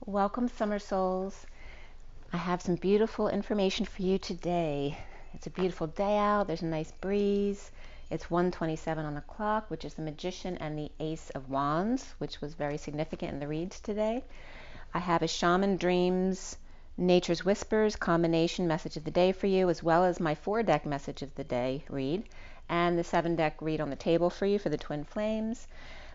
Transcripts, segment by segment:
Welcome, Summer Souls. I have some beautiful information for you today. It's a beautiful day out. There's a nice breeze. It's 1:27 on the clock, which is the Magician and the Ace of Wands, which was very significant in the reads today. I have a Shaman Dreams Nature's Whispers combination message of the day for you, as well as my 4-deck message of the day read, and the 7-deck read on the table for you for the Twin Flames.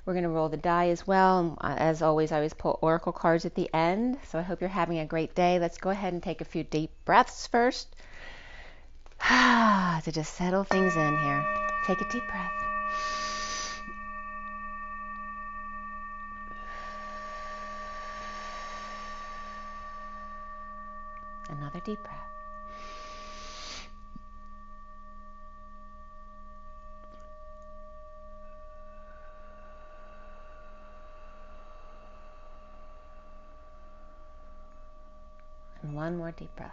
We're going to roll the die as well. As always, I always pull oracle cards at the end. So I hope you're having a great day. Let's go ahead and take a few deep breaths first to just settle things in here. Take a deep breath. Another deep breath. And one more deep breath.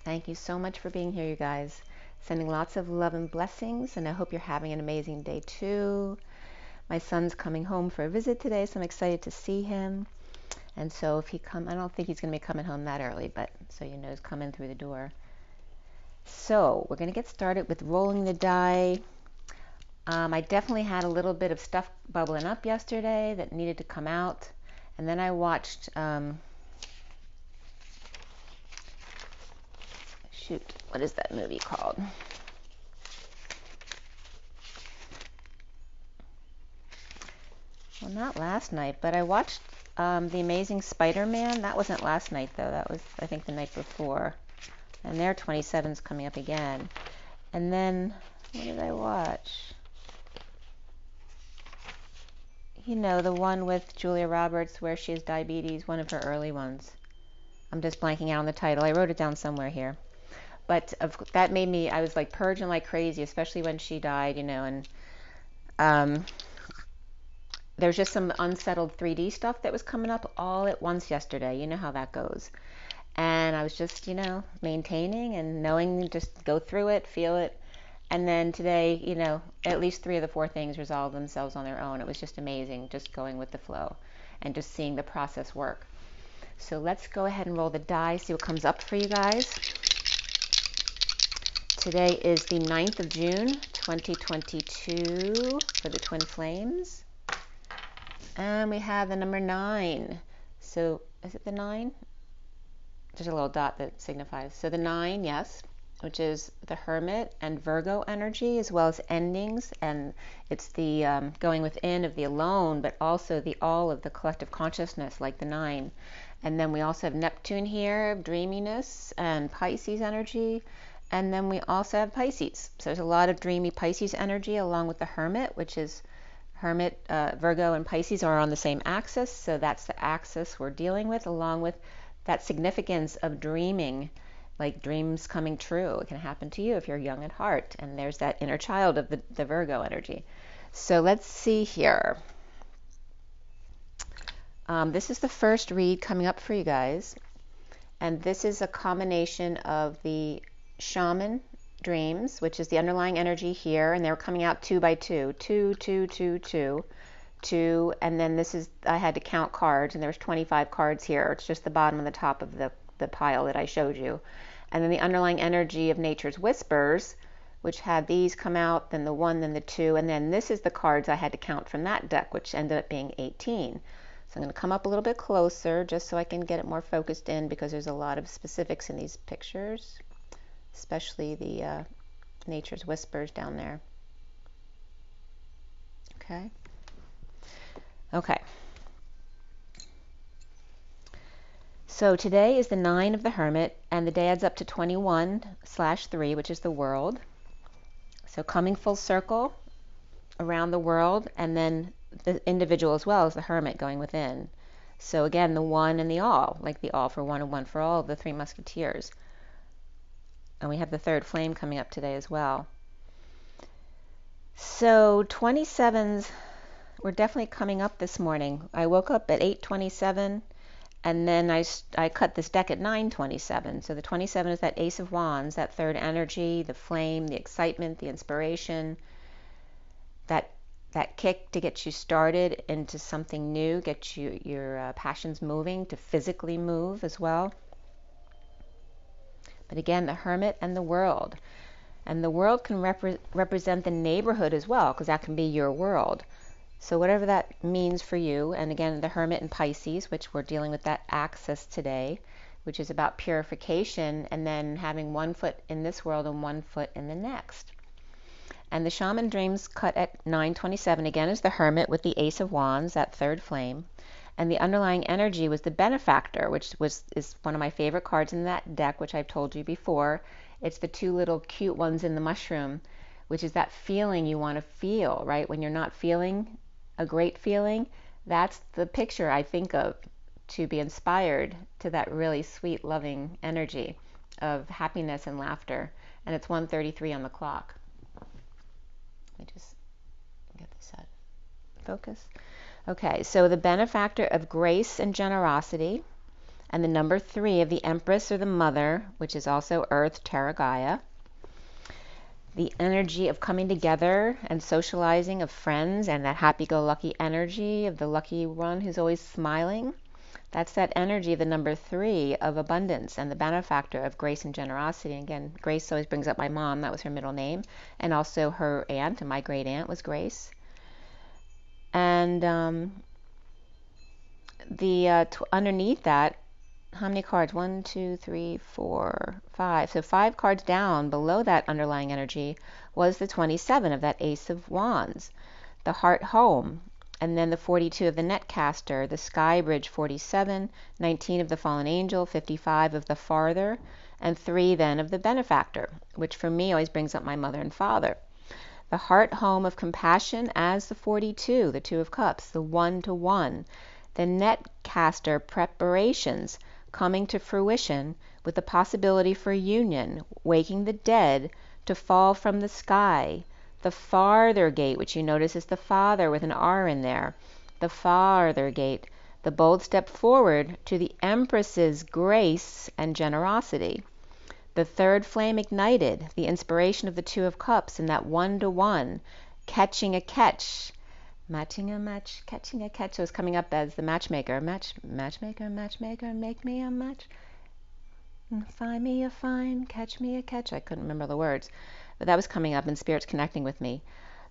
Thank you so much for being here, you guys. Sending lots of love and blessings, and I hope you're having an amazing day too. My son's coming home for a visit today, so I'm excited to see him. And so if he come, I don't think he's going to be coming home that early, but so you know he's coming through the door. So we're going to get started with rolling the die. I definitely had a little bit of stuff bubbling up yesterday that needed to come out. And then I watched, shoot, what is that movie called? Well, not last night, but I watched The Amazing Spider-Man. That wasn't last night, though. That was, I think, the night before. And their 27's coming up again. And then, what did I watch? You know, the one with Julia Roberts where she has diabetes, one of her early ones. I'm just blanking out on the title. I wrote it down somewhere here. But that made me, I was like purging like crazy, especially when she died, you know, and there's just some unsettled 3D stuff that was coming up all at once yesterday. You know how that goes. And I was just, you know, maintaining and knowing, just go through it, feel it. And then today, you know, at least 3 of the 4 things resolved themselves on their own. It was just amazing, just going with the flow and just seeing the process work. So let's go ahead and roll the die, see what comes up for you guys. Today is the 9th of June, 2022 for the Twin Flames. And we have the number 9. So is it the 9? There's a little dot that signifies. So the 9, yes, which is the Hermit and Virgo energy, as well as endings. And it's the going within of the alone, but also the all of the collective consciousness, like the 9. And then we also have Neptune here, dreaminess, and Pisces energy. And then we also have Pisces. So there's a lot of dreamy Pisces energy along with the Hermit, which is Hermit, Virgo, and Pisces are on the same axis. So that's the axis we're dealing with, along with that significance of dreaming, like dreams coming true. It can happen to you if you're young at heart. And there's that inner child of the Virgo energy. So let's see here. This is the first read coming up for you guys. And this is a combination of the Shaman Dreams, which is the underlying energy here. And they're coming out 2 by 2. 2, 2, 2, 2. 2, and then this is, I had to count cards, and there's 25 cards here. It's just the bottom and the top of the pile that I showed you. And then the underlying energy of Nature's Whispers, which had these come out, then the 1, then the 2, and then this is the cards I had to count from that deck, which ended up being 18. So I'm going to come up a little bit closer just so I can get it more focused in, because there's a lot of specifics in these pictures, especially the Nature's Whispers down there. Okay. So today is the 9 of the Hermit, and the day adds up to 21/3, which is the world. So coming full circle around the world, and then the individual as well as the Hermit going within. So again, the one and the all, like the all for one and one for all of the 3 Musketeers. And we have the 3rd flame coming up today as well. So 27s were definitely coming up this morning. I woke up at 8:27, And then I cut this deck at 927. So the 27 is that Ace of Wands, that third energy, the flame, the excitement, the inspiration, that kick to get you started into something new, get your passions moving, to physically move as well. But again, the Hermit and the World. And the World can represent the neighborhood as well, because that can be your world. So whatever that means for you, and again, the Hermit and Pisces, which we're dealing with that axis today, which is about purification and then having one foot in this world and one foot in the next. And the Shaman Dreams cut at 927 again is the Hermit with the Ace of Wands, that third flame. And the underlying energy was the Benefactor, which is one of my favorite cards in that deck, which I've told you before. It's the two little cute ones in the mushroom, which is that feeling you want to feel, right? When you're not feeling a great feeling, that's the picture I think of to be inspired to that really sweet, loving energy of happiness and laughter. And it's 1:33 on the clock. Let me just get this out. Focus. Okay, so the Benefactor of grace and generosity, and the number 3 of the Empress or the Mother, which is also Earth, Terra, Gaia. The energy of coming together and socializing, of friends, and that happy-go-lucky energy of the lucky one who's always smiling. That's that energy of the number 3 of abundance, and the Benefactor of grace and generosity. And again, Grace always brings up my mom. That was her middle name. And also her aunt, and my great aunt was Grace. And underneath that, how many cards? 1, 2, 3, 4, 5. So 5 cards down below that underlying energy was the 27 of that Ace of Wands, the Heart Home, and then the 42 of the Netcaster, the Sky Bridge 47, 19 of the Fallen Angel, 55 of the Farther, and 3 then of the Benefactor, which for me always brings up my mother and father. The Heart Home of Compassion as the 42, the 2 of Cups, the 1-to-1, the Netcaster preparations, coming to fruition with the possibility for union, waking the dead to fall from the sky. The Farther Gate, which you notice is the Father with an R in there. The Farther Gate, the bold step forward to the Empress's grace and generosity. The third flame ignited, the inspiration of the 2 of Cups in that 1-to-1, catching a catch. Matching a match, catching a catch. So it's coming up as the matchmaker. Matchmaker, make me a match. Find me a find, catch me a catch. I couldn't remember the words, but that was coming up and Spirit's connecting with me.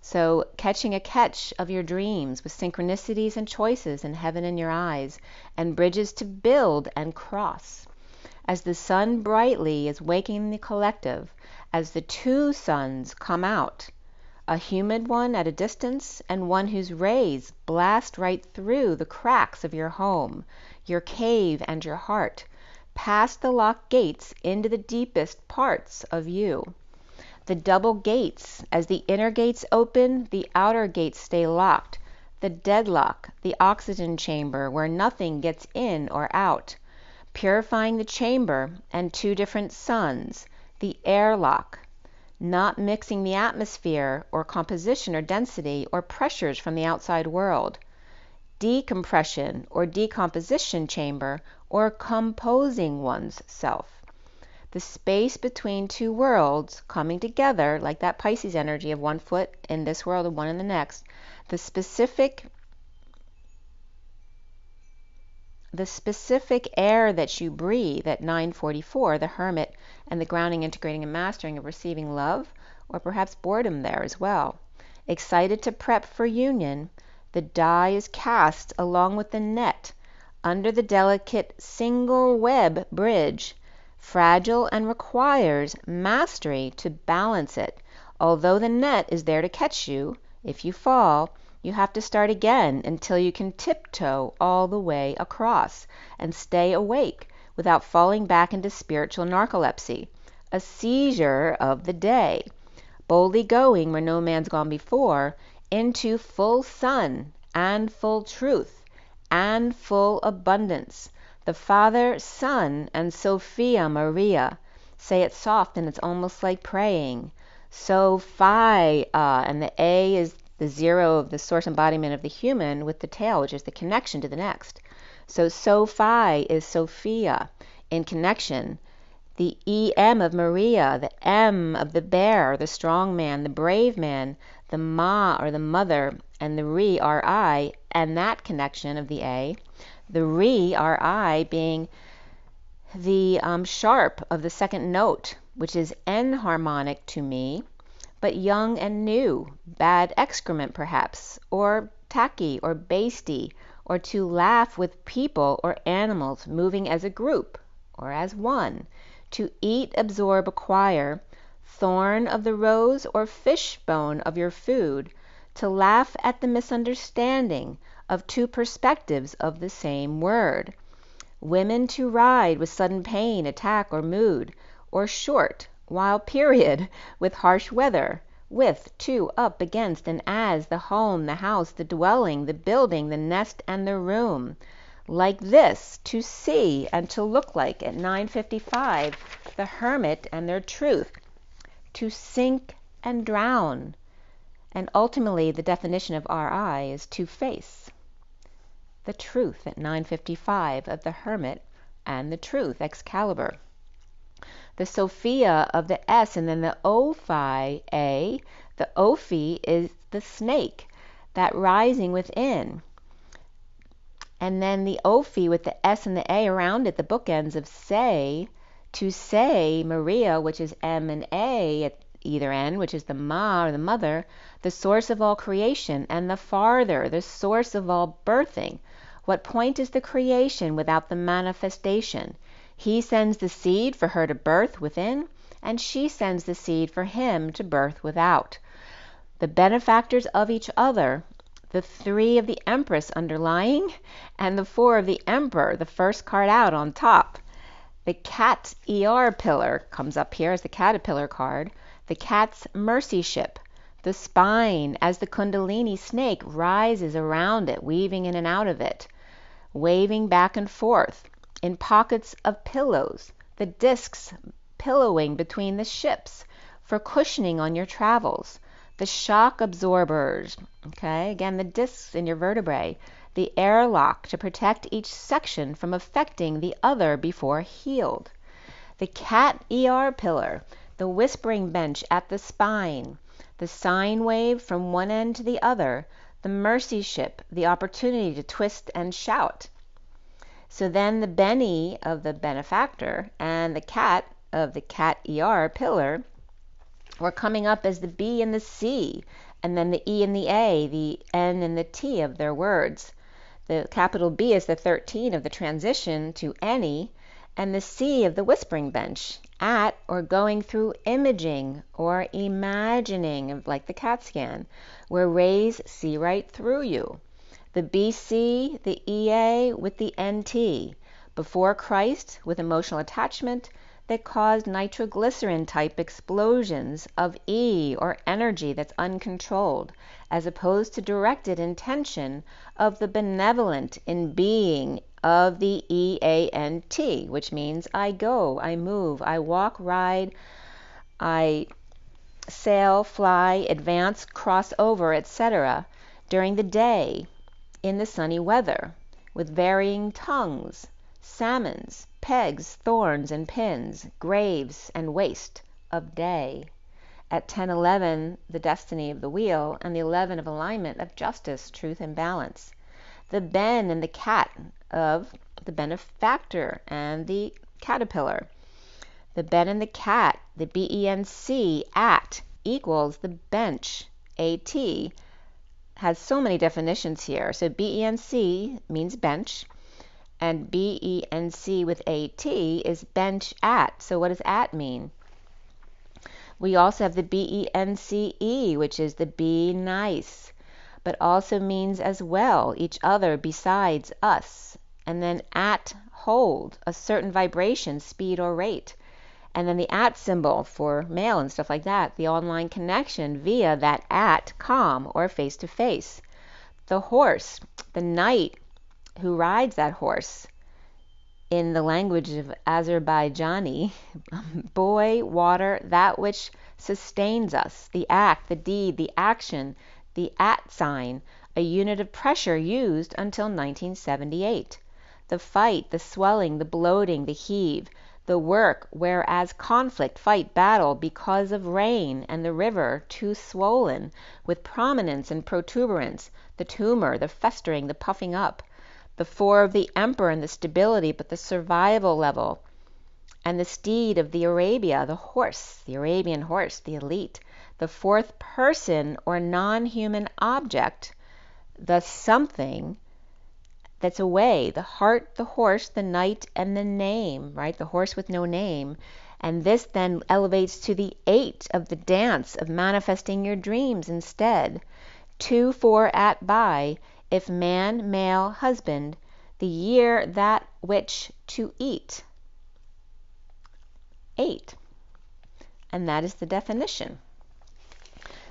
So catching a catch of your dreams with synchronicities and choices and heaven in your eyes and bridges to build and cross. As the sun brightly is waking the collective, as the 2 suns come out, a humid one at a distance and one whose rays blast right through the cracks of your home, your cave and your heart, past the locked gates into the deepest parts of you. The double gates, as the inner gates open, the outer gates stay locked. The deadlock, the oxygen chamber where nothing gets in or out. Purifying the chamber and 2 different suns, the airlock, not mixing the atmosphere or composition or density or pressures from the outside world. Decompression or decomposition chamber or composing one's self. The space between 2 worlds coming together, like that Pisces energy of 1 foot in this world and 1 in the next. The specific air that you breathe at 944, the Hermit, and the grounding, integrating, and mastering of receiving love, or perhaps boredom there as well. Excited to prep for union, the die is cast along with the net under the delicate single web bridge, fragile and requires mastery to balance it. Although the net is there to catch you, if you fall, you have to start again until you can tiptoe all the way across and stay awake without falling back into spiritual narcolepsy, a seizure of the day, boldly going where no man's gone before, into full sun and full truth and full abundance. The Father, Son, and Sophia Maria. Say it soft and it's almost like praying. Sophia, and the A is the 0 of the source embodiment of the human with the tail, which is the connection to the next. So Sophie is Sophia in connection. The EM of Maria, the M of the bear, the strong man, the brave man, the Ma or the mother, and the RI, and that connection of the A. The RI being the sharp of the second note, which is enharmonic to me, but young and new, bad excrement perhaps, or tacky or basty, or to laugh with people or animals moving as a group or as one, to eat, absorb, acquire, thorn of the rose or fishbone of your food, to laugh at the misunderstanding of two perspectives of the same word. Women to ride with sudden pain, attack, or mood, or short, while period, with harsh weather, with, to, up, against, and as, the home, the house, the dwelling, the building, the nest, and the room. Like this, to see and to look like at 9:55, the hermit and their truth, to sink and drown. And ultimately, the definition of RI is to face. The truth at 9:55 of the hermit and the truth, Excalibur. The Sophia of the S, and then the Ophi A. The Ophi is the snake, that rising within. And then the Ophi with the S and the A around it, the bookends of say, to say Maria, which is M and A at either end, which is the Ma or the mother, the source of all creation, and the farther, the source of all birthing. What point is the creation without the manifestation? He sends the seed for her to birth within, and she sends the seed for him to birth without. The benefactors of each other, the 3 of the Empress underlying, and the 4 of the Emperor, the first card out on top. The cat ER pillar comes up here as the caterpillar card. The cat's mercy ship. The spine as the Kundalini snake rises around it, weaving in and out of it, waving back and forth in pockets of pillows, the discs pillowing between the ships for cushioning on your travels, the shock absorbers, okay, again the discs in your vertebrae, the airlock to protect each section from affecting the other before healed, the cat ER pillar, the whispering bench at the spine, the sine wave from one end to the other, the mercy ship, the opportunity to twist and shout. So then the Benny of the benefactor and the cat of the cat ER pillar were coming up as the B and the C, and then the E and the A, the N and the T of their words. The capital B is the 13 of the transition to any, and the C of the whispering bench, at or going through imaging or imagining, like the CAT scan, where rays see right through you. The BC, the EA with the NT, before Christ with emotional attachment that caused nitroglycerin type explosions of E or energy that's uncontrolled, as opposed to directed intention of the benevolent in being of the EANT, which means I go, I move, I walk, ride, I sail, fly, advance, cross over, etc. during the day in the sunny weather, with varying tongues, salmons, pegs, thorns and pins, graves and waste of day. At 10:11, the destiny of the wheel, and the 11 of alignment of justice, truth, and balance. The Ben and the cat of the benefactor and the caterpillar. The Ben and the cat, the BENC, at, equals the bench, AT, has so many definitions here. So BENC means bench, and BENC with AT is bench at. So what does at mean? We also have the BENCE, which is the be nice, but also means as well each other besides us. And then at, hold, a certain vibration, speed, or rate. And then the at symbol for mail and stuff like that, the online connection via that at, calm, or face-to-face. The horse, the knight who rides that horse, in the language of Azerbaijani, boy, water, that which sustains us, the act, the deed, the action, the at sign, a unit of pressure used until 1978. the fight, the swelling, the bloating, the heave, the work, whereas conflict, fight, battle, because of rain, and the river, too swollen, with prominence and protuberance, the tumor, the festering, the puffing up, the 4 of the emperor and the stability, but the survival level, and the steed of the Arabia, the horse, the Arabian horse, the elite, the 4th person or non-human object, the something that's away, the heart, the horse, the knight, and the name, right? The horse with no name. And this then elevates to the 8 of the dance of manifesting your dreams instead. 2, 4 at by, if man, male, husband, the year that which to eat. 8. And that is the definition.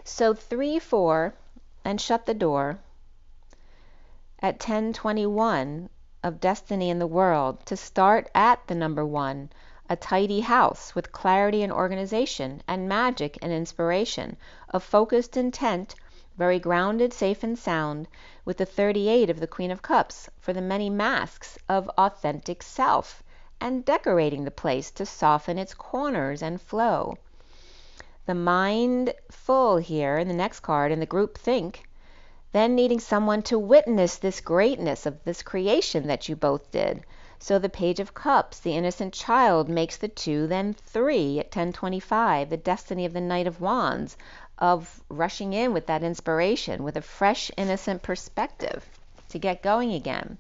So 3, 4, and shut the door at 10:21 of destiny in the world to start at the number 1, a tidy house with clarity and organization and magic and inspiration, of focused intent, very grounded, safe and sound, with the 38 of the Queen of Cups for the many masks of authentic self, and decorating the place to soften its corners and flow. The mind full here in the next card in the group think, then needing someone to witness this greatness of this creation that you both did. So the Page of Cups, the innocent child, makes the 2, then 3 at 10:25, the destiny of the Knight of Wands, of rushing in with that inspiration, with a fresh, innocent perspective to get going again,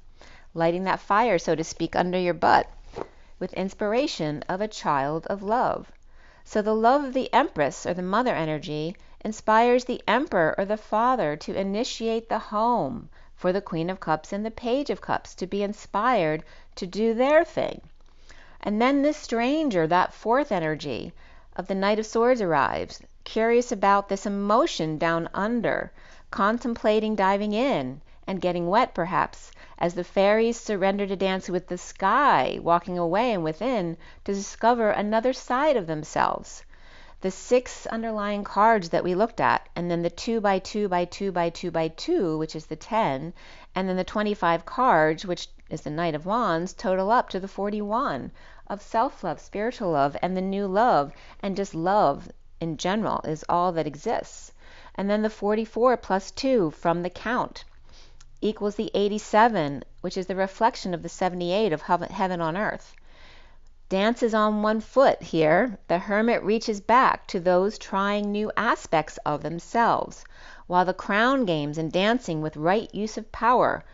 lighting that fire, so to speak, under your butt, with inspiration of a child of love. So the love of the Empress, or the mother energy, inspires the Emperor or the Father to initiate the home for the Queen of Cups and the Page of Cups to be inspired to do their thing. And then this stranger, that 4th energy of the Knight of Swords, arrives, curious about this emotion down under, contemplating diving in and getting wet perhaps, as the fairies surrender to dance with the sky, walking away and within to discover another side of themselves. The 6 underlying cards that we looked at, and then the 2 by 2 by 2 by 2 by 2, which is the 10, and then the 25 cards, which is the Knight of Wands, total up to the 41 of self-love, spiritual love, and the new love, and just love in general is all that exists. And then the 44 plus 2 from the count equals the 87, which is the reflection of the 78 of heaven on earth. Dances on one foot here, the hermit reaches back to those trying new aspects of themselves, while the crown games and dancing with right use of power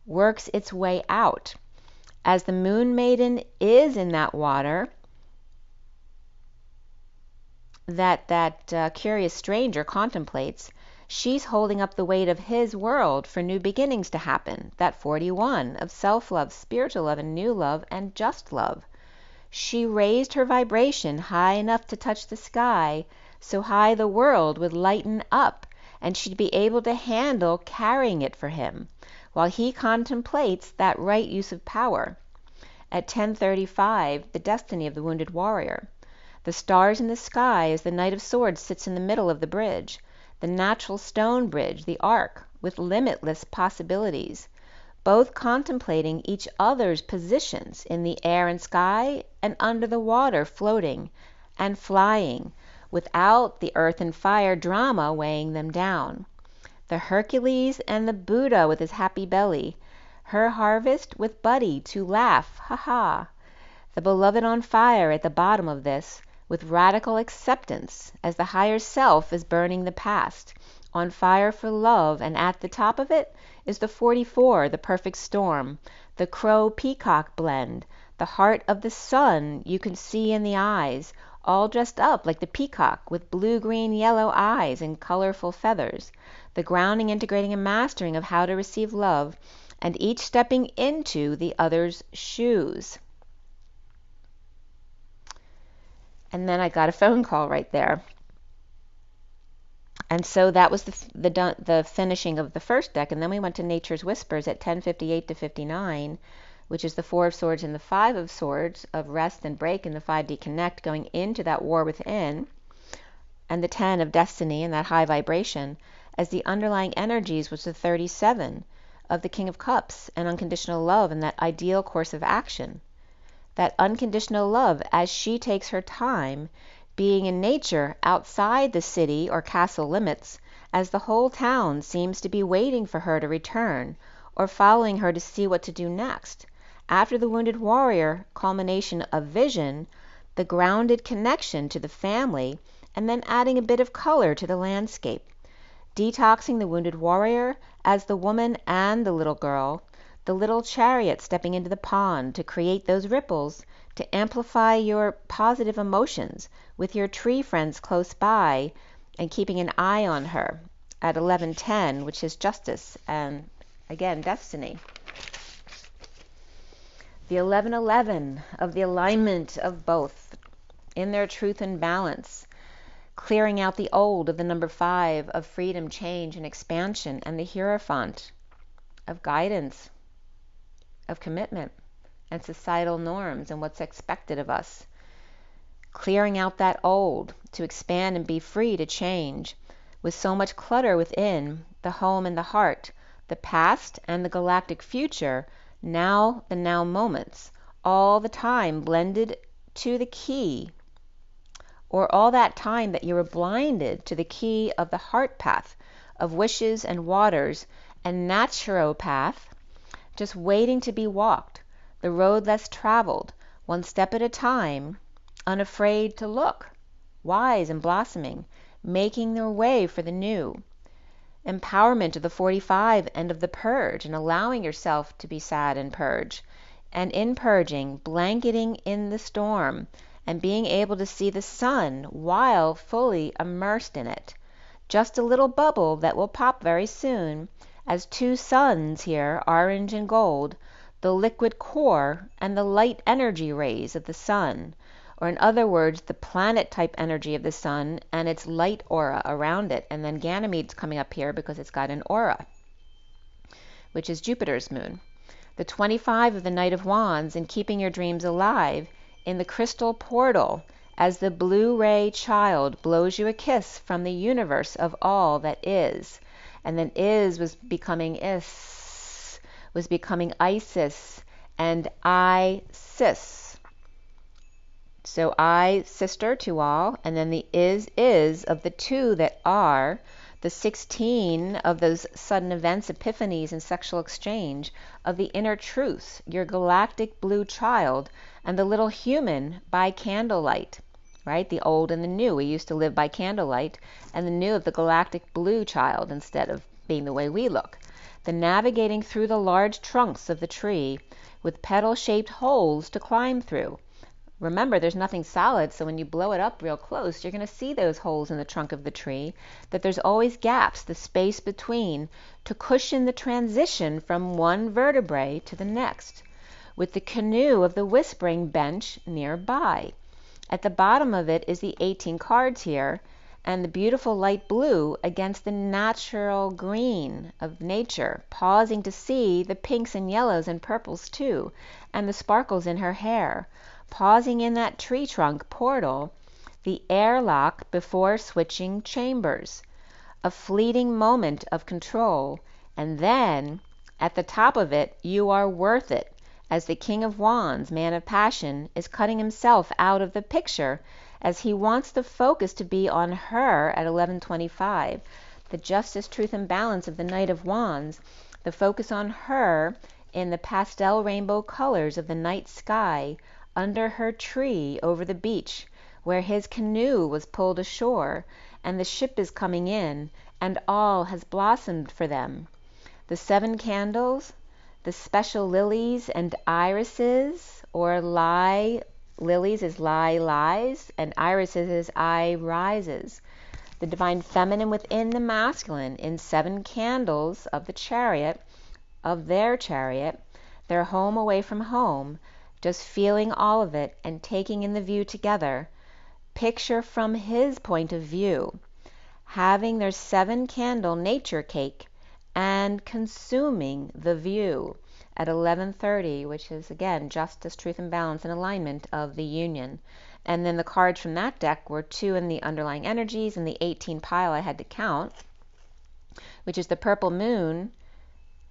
works its way out. As the moon maiden is in that water, that curious stranger contemplates, she's holding up the weight of his world for new beginnings to happen, that 41 of self-love, spiritual love, and new love, and just love. She raised her vibration high enough to touch the sky, so high the world would lighten up, and she'd be able to handle carrying it for him, while he contemplates that right use of power. At 10:35, the destiny of the wounded warrior. The stars in the sky as the Knight of Swords sits in the middle of the bridge, the natural stone bridge, the arc, with limitless possibilities, both contemplating each other's positions in the air and sky and under the water, floating and flying, without the earth and fire drama weighing them down. The Hercules and the Buddha with his happy belly, her harvest with Buddy to laugh, ha-ha. The beloved on fire at the bottom of this, with radical acceptance, as the higher self is burning the past, on fire for love, and at the top of it is the 44, the perfect storm, the crow-peacock blend, the heart of the sun you can see in the eyes, all dressed up like the peacock with blue, green, yellow eyes and colorful feathers, the grounding, integrating, and mastering of how to receive love, and each stepping into the other's shoes. And then I got a phone call right there. And so that was the finishing of the first deck. And then we went to Nature's Whispers at 10:58 to 59, which is the 4 of Swords and the 5 of Swords, of rest and break in the 5D connect, going into that war within, and the 10 of Destiny and that high vibration, as the underlying energies was the 37 of the King of Cups and unconditional love and that ideal course of action. That unconditional love as she takes her time being in nature outside the city or castle limits, as the whole town seems to be waiting for her to return or following her to see what to do next. After the wounded warrior, culmination of vision, the grounded connection to the family, and then adding a bit of color to the landscape. Detoxing the wounded warrior as the woman and the little girl, the little chariot stepping into the pond to create those ripples, to amplify your positive emotions with your tree friends close by and keeping an eye on her at 11:10, which is justice and, again, destiny. The 11:11 of the alignment of both in their truth and balance, clearing out the old of the number 5 of freedom, change, and expansion, and the Hierophant of guidance, of commitment, and societal norms and what's expected of us. Clearing out that old to expand and be free to change, with so much clutter within the home and the heart, the past and the galactic future, now the now moments, all the time blended to the key, or all that time that you were blinded to the key of the heart path of wishes and waters and naturopath, just waiting to be walked, the road less traveled, one step at a time, unafraid to look, wise and blossoming, making their way for the new. Empowerment of the 45 and of the purge, and allowing yourself to be sad and purge. And in purging, blanketing in the storm, and being able to see the sun while fully immersed in it. Just a little bubble that will pop very soon, as 2 suns here, orange and gold, the liquid core and the light energy rays of the sun, or in other words, the planet-type energy of the sun and its light aura around it, and then Ganymede's coming up here because it's got an aura, which is Jupiter's moon. The 25 of the Knight of Wands, and keeping your dreams alive in the crystal portal, as the blue ray child blows you a kiss from the universe of all that is. And then is was becoming is, was becoming Isis, and I, sis. So I, sister to all, and then the is of the 2 that are, the 16 of those sudden events, epiphanies, and sexual exchange, of the inner truth, your galactic blue child, and the little human by candlelight, right? The old and the new. We used to live by candlelight, and the new of the galactic blue child instead of being the way we look. The navigating through the large trunks of the tree with petal-shaped holes to climb through. Remember, there's nothing solid, so when you blow it up real close, you're going to see those holes in the trunk of the tree, that there's always gaps, the space between, to cushion the transition from one vertebrae to the next, with the canoe of the whispering bench nearby. At the bottom of it is the 18 cards here, and the beautiful light blue against the natural green of nature, pausing to see the pinks and yellows and purples too, and the sparkles in her hair. Pausing in that tree trunk portal, the airlock before switching chambers, a fleeting moment of control, and then, at the top of it, you are worth it, as the King of Wands, man of passion, is cutting himself out of the picture, as he wants the focus to be on her at 11:25, the justice, truth, and balance of the Knight of Wands, the focus on her in the pastel rainbow colors of the night sky, under her tree over the beach, where his canoe was pulled ashore, and the ship is coming in, and all has blossomed for them. The 7 candles, the special lilies and irises, or lilies is lies, and irises is I rises. The divine feminine within the masculine in 7 candles of the chariot, of their chariot, their home away from home, just feeling all of it and taking in the view together. Picture from his point of view, having their 7 candle nature cake and consuming the view at 11:30, which is again justice, truth, and balance and alignment of the union. And then the cards from that deck were 2 in the underlying energies, and the 18 pile I had to count, which is the purple moon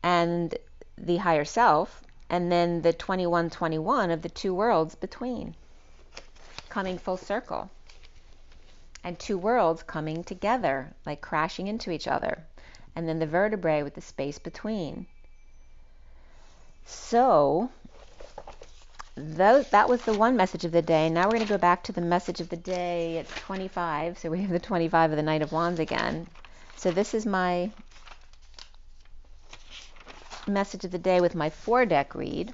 and the higher self, and then the 2121 of the two worlds between, coming full circle. And two worlds coming together, like crashing into each other. And then the vertebrae with the space between. So, that was the one message of the day. Now we're going to go back to the message of the day at 25. So we have the 25 of the Knight of Wands again. So this is my message of the day with my 4-deck read.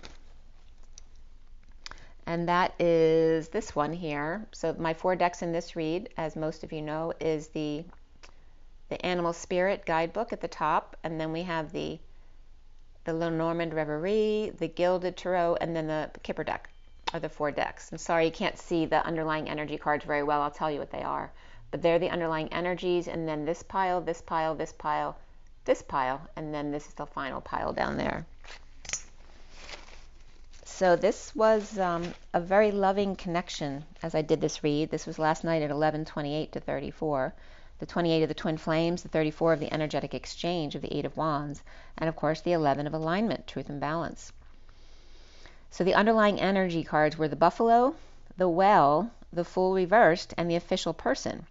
And that is this one here. So my 4 decks in this read, as most of you know, is the Animal Spirit Guidebook at the top. And then we have the LENORMAND Reverie, the Gilded Tarot, and then the KIPPER deck, are the 4 decks. I'm sorry you can't see the underlying energy cards very well. I'll tell you what they are. But they're the underlying energies, and then this pile, this pile, this pile, this pile, and then this is the final pile down there. So this was a very loving connection as I did this read. This was last night at 11:28 to 34. The 28 of the Twin Flames, the 34 of the Energetic Exchange of the 8 of Wands, and of course the 11 of Alignment, Truth and Balance. So the underlying energy cards were the Buffalo, the Well, the Fool reversed, and the Official Person.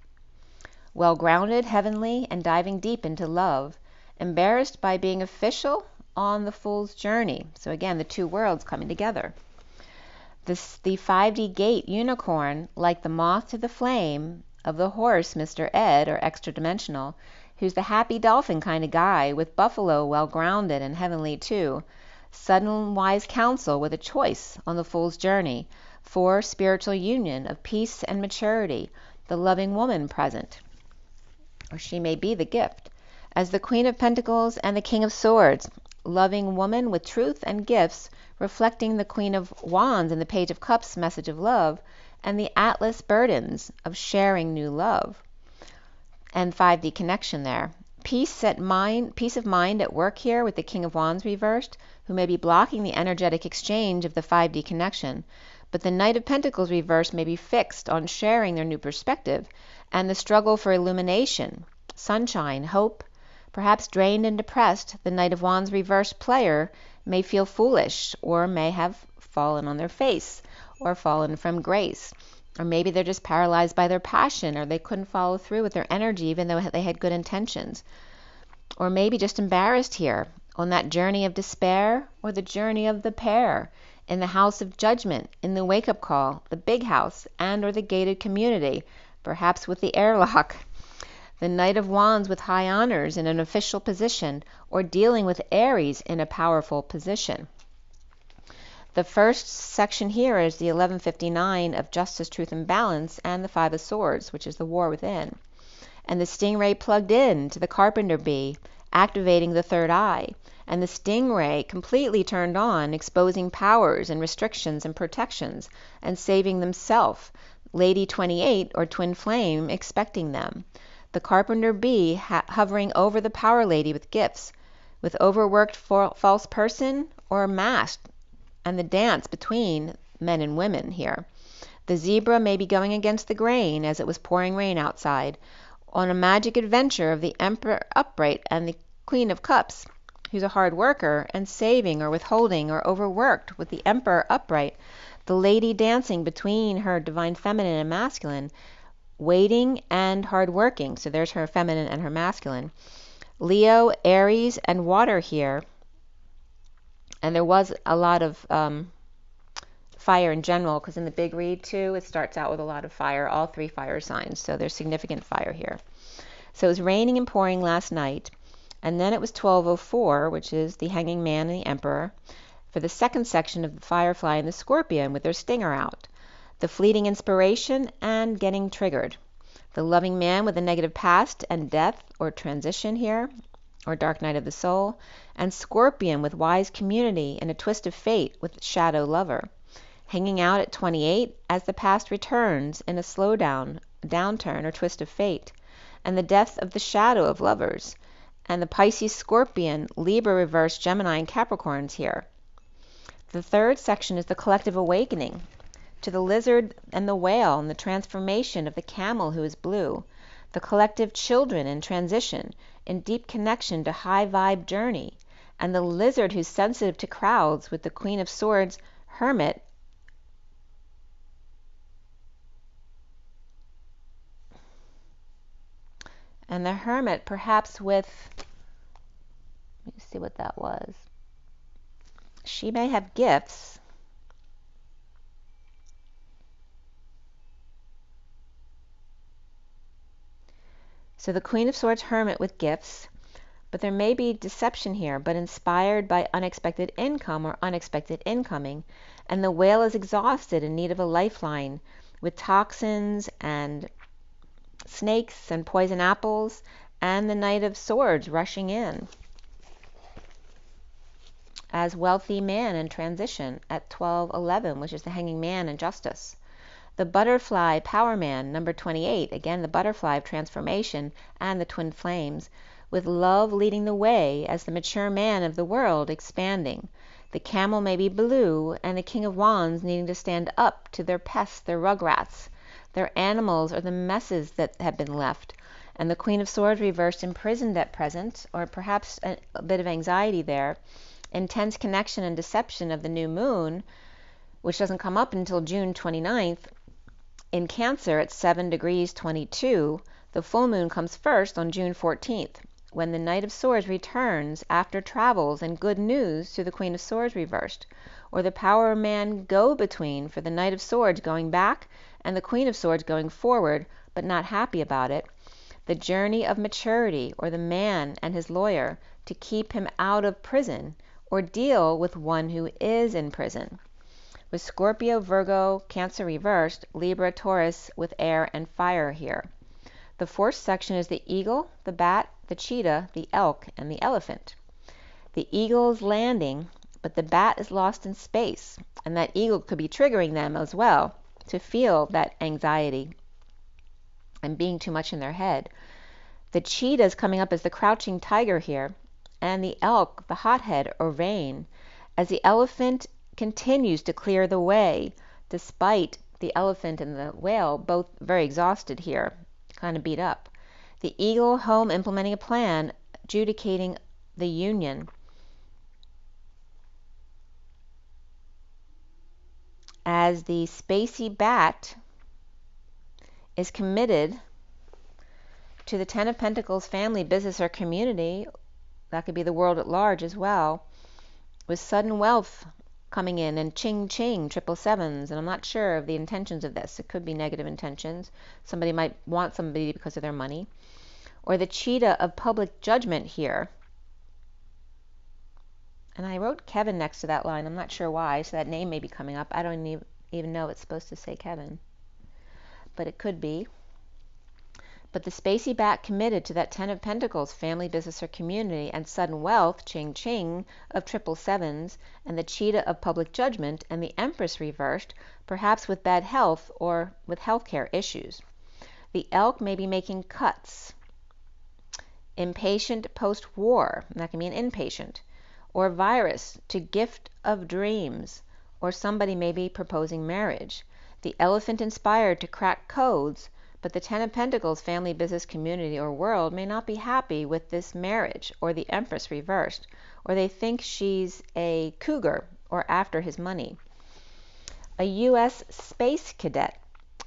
Well grounded, heavenly, and diving deep into love, embarrassed by being official on the Fool's journey. So again, the two worlds coming together. The 5D gate unicorn, like the moth to the flame of the horse, Mr. Ed, or extra dimensional, who's the happy dolphin kind of guy, with Buffalo well grounded and heavenly too. Sudden wise counsel with a choice on the Fool's journey. For spiritual union of peace and maturity, the loving woman present. Or she may be the gift. As the Queen of Pentacles and the King of Swords, loving woman with truth and gifts, reflecting the Queen of Wands and the Page of Cups message of love, and the Atlas burdens of sharing new love. And 5D connection there. Peace of mind at work here with the King of Wands reversed, who may be blocking the energetic exchange of the 5D connection. But the Knight of Pentacles reversed may be fixed on sharing their new perspective, and the struggle for illumination, sunshine, hope. Perhaps drained and depressed, the Knight of Wands reversed player may feel foolish, or may have fallen on their face, or fallen from grace. Or maybe they're just paralyzed by their passion, or they couldn't follow through with their energy even though they had good intentions. Or maybe just embarrassed here, on that journey of despair, or the journey of the pair, in the house of judgment, in the wake-up call, the big house, and or the gated community, perhaps with the airlock. The Knight of Wands with high honors in an official position, or dealing with Aries in a powerful position. The first section here is the 1159 of Justice, Truth, and Balance, and the 5 of Swords, which is the war within. And the stingray plugged in to the carpenter bee, activating the third eye, and the stingray completely turned on, exposing powers and restrictions and protections, and saving themselves. Lady 28, or Twin Flame, expecting them. The carpenter bee hovering over the power lady with gifts, with overworked false person or masked, and the dance between men and women here. The zebra may be going against the grain as it was pouring rain outside, on a magic adventure of the Emperor upright and the Queen of Cups, who's a hard worker and saving or withholding or overworked, with the Emperor upright, the lady dancing between her divine feminine and masculine, waiting and hardworking. So there's her feminine and her masculine. Leo, Aries, and water here. And there was a lot of fire in general, because in the big read too, it starts out with a lot of fire, all 3 fire signs. So there's significant fire here. So it was raining and pouring last night. And then it was 12:04, which is the Hanging Man and the Emperor, for the second section of the Firefly and the Scorpion with their stinger out. The fleeting inspiration and getting triggered. The loving man with a negative past and death or transition here, or dark night of the soul, and Scorpion with wise community and a twist of fate with shadow lover. Hanging out at 28 as the past returns in a downturn or twist of fate, and the death of the shadow of lovers, and the Pisces, Scorpion, Libra reverse, Gemini, and Capricorns here. The third section is the collective awakening to the lizard and the whale, and the transformation of the camel who is blue, the collective children in transition, in deep connection to high vibe journey, and the lizard who's sensitive to crowds with the Queen of Swords, Hermit. And the Hermit perhaps with, let me see what that was. She may have gifts. So the Queen of Swords, Hermit with gifts, but there may be deception here, but inspired by unexpected income or unexpected incoming. And the Whale is exhausted, in need of a lifeline, with toxins and snakes and poison apples, and the Knight of Swords rushing in as wealthy man in transition at 12:11, which is the Hanging Man in Justice. The Butterfly Power Man, number 28, again the butterfly of transformation and the twin flames, with love leading the way as the mature man of the world expanding. The Camel may be blue, and the King of Wands needing to stand up to their pests, their rugrats, their animals, or the messes that have been left. And the Queen of Swords reversed, imprisoned at present, or perhaps a bit of anxiety there. Intense connection and deception of the new moon, which doesn't come up until June 29th, in Cancer at 7 degrees 22. The full moon comes first on June 14th, when the Knight of Swords returns after travels, and good news to the Queen of Swords reversed, or the Power Man go-between for the Knight of Swords going back and the Queen of Swords going forward, but not happy about it. The journey of maturity, or the man and his lawyer, to keep him out of prison, or deal with one who is in prison. With Scorpio, Virgo, Cancer reversed, Libra, Taurus with air and fire here. The fourth section is the eagle, the bat, the cheetah, the elk, and the elephant. The eagle is landing, but the bat is lost in space, and that eagle could be triggering them as well to feel that anxiety and being too much in their head. The cheetah is coming up as the crouching tiger here, and the elk, the hothead or rain, as the elephant continues to clear the way, despite the elephant and the whale both very exhausted here, kind of beat up. The eagle, home, implementing a plan, adjudicating the union. As the spacey bat is committed to the Ten of Pentacles, family, business, or community. That could be the world at large as well, with sudden wealth coming in and ching ching, 777s, and I'm not sure of the intentions of this. It could be negative intentions. Somebody might want somebody because of their money. Or the cheetah of public judgment here. And I wrote Kevin next to that line. I'm not sure why, so that name may be coming up. I don't even know it's supposed to say Kevin, but it could be. But the spacey bat committed to that Ten of Pentacles, family, business, or community, and sudden wealth, ching ching, of 777s, and the cheetah of public judgment, and the Empress reversed, perhaps with bad health or with healthcare issues. The elk may be making cuts. Impatient post-war, that can be an inpatient, or virus to gift of dreams, or somebody may be proposing marriage. The elephant inspired to crack codes, but the Ten of Pentacles, family, business, community, or world may not be happy with this marriage, or the Empress reversed, or they think she's a cougar or after his money. A U.S. space cadet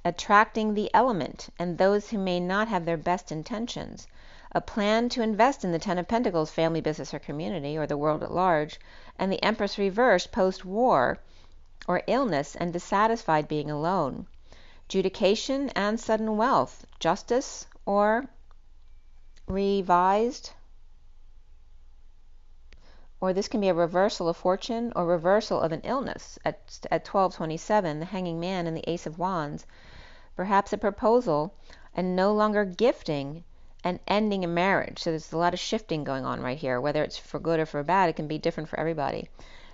attracting the element and those who may not have their best intentions. A plan to invest in the Ten of Pentacles, family, business, or community, or the world at large, and the Empress reversed post-war, or illness and dissatisfied being alone. Judication and sudden wealth, justice or revised, or this can be a reversal of fortune or reversal of an illness at 1227, the Hanging Man and the Ace of Wands. Perhaps a proposal and no longer gifting and ending a marriage. So there's a lot of shifting going on right here, whether it's for good or for bad. It can be different for everybody.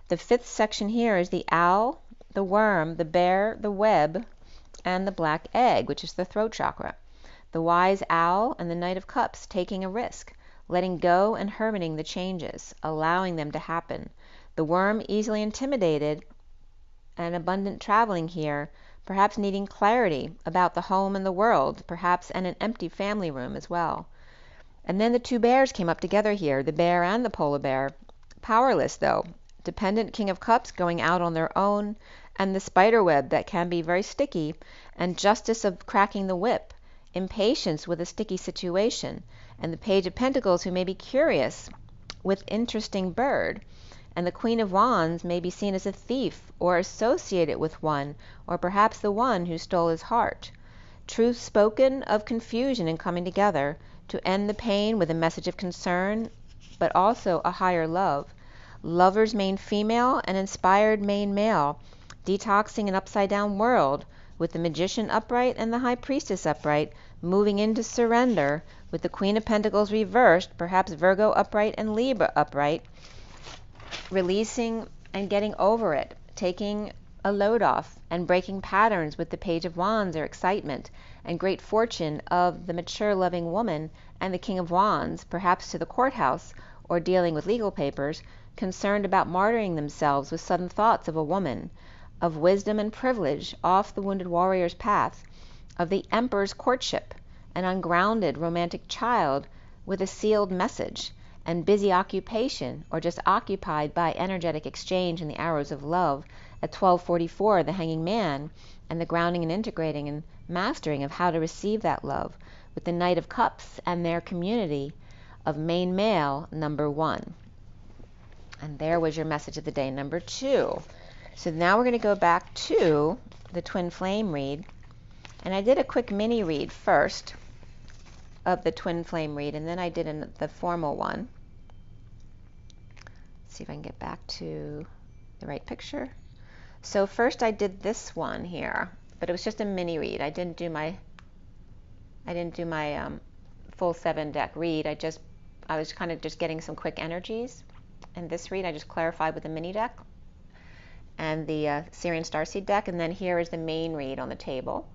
The fifth section here is the owl, the worm, the bear, the web, and the black egg, which is the throat chakra. The wise owl and the Knight of Cups, taking a risk, letting go and hermiting the changes, allowing them to happen. The worm, easily intimidated, and abundant traveling here, perhaps needing clarity about the home and the world, perhaps, and an empty family room as well. And then the two bears came up together here, the bear and the polar bear, powerless though, dependent King of Cups going out on their own, and the spider web that can be very sticky, and justice of cracking the whip, impatience with a sticky situation, and the Page of Pentacles who may be curious with interesting bird, and the Queen of Wands may be seen as a thief or associated with one, or perhaps the one who stole his heart. Truth spoken of confusion and coming together to end the pain with a message of concern, but also a higher love. Lovers main female and inspired main male, detoxing an upside down world with the Magician upright and the High Priestess upright, moving into surrender with the Queen of Pentacles reversed, perhaps Virgo upright and Libra upright, releasing and getting over it, taking a load off and breaking patterns with the Page of Wands or excitement and great fortune of the mature loving woman and the King of Wands, perhaps to the courthouse or dealing with legal papers, concerned about martyring themselves with sudden thoughts of a woman, of wisdom and privilege off the wounded warrior's path, of the Emperor's courtship, an ungrounded romantic child with a sealed message, and busy occupation, or just occupied by energetic exchange in the arrows of love at 1244, the Hanging Man, and the grounding and integrating and mastering of how to receive that love with the Knight of Cups and their community of main male number 1. And there was your message of the day number 2. So now we're going to go back to the Twin Flame read, and I did a quick mini read first of the Twin Flame read, and then I did the formal one. Let's see if I can get back to the right picture. So first I did this one here, but it was just a mini read. I didn't do my full 7 deck read. I was kind of just getting some quick energies. And this read I just clarified with the mini deck and the SIRIAN Starseed deck, and then here is the main read on the table.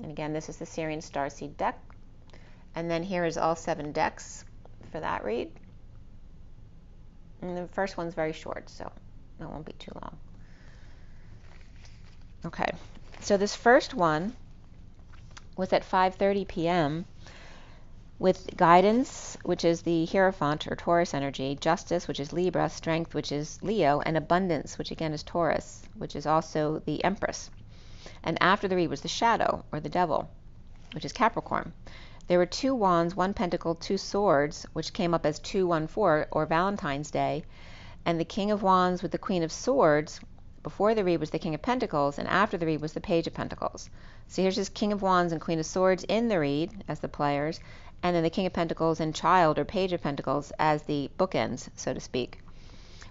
And again, this is the SIRIAN Starseed deck. And then here is all 7 decks for that read. And the first one's very short, so it won't be too long. Okay, so this first one was at 5:30 p.m. with guidance, which is the Hierophant or Taurus energy, justice, which is Libra, strength, which is Leo, and abundance, which again is Taurus, which is also the Empress. And after the read was the Shadow, or the Devil, which is Capricorn. There were 2 wands, 1 pentacle, 2 swords, which came up as 214, or Valentine's Day, and the King of Wands with the Queen of Swords. Before the read was the King of Pentacles, and after the read was the Page of Pentacles. So here's this King of Wands and Queen of Swords in the read as the players, and then the King of Pentacles and Child or Page of Pentacles as the bookends, so to speak.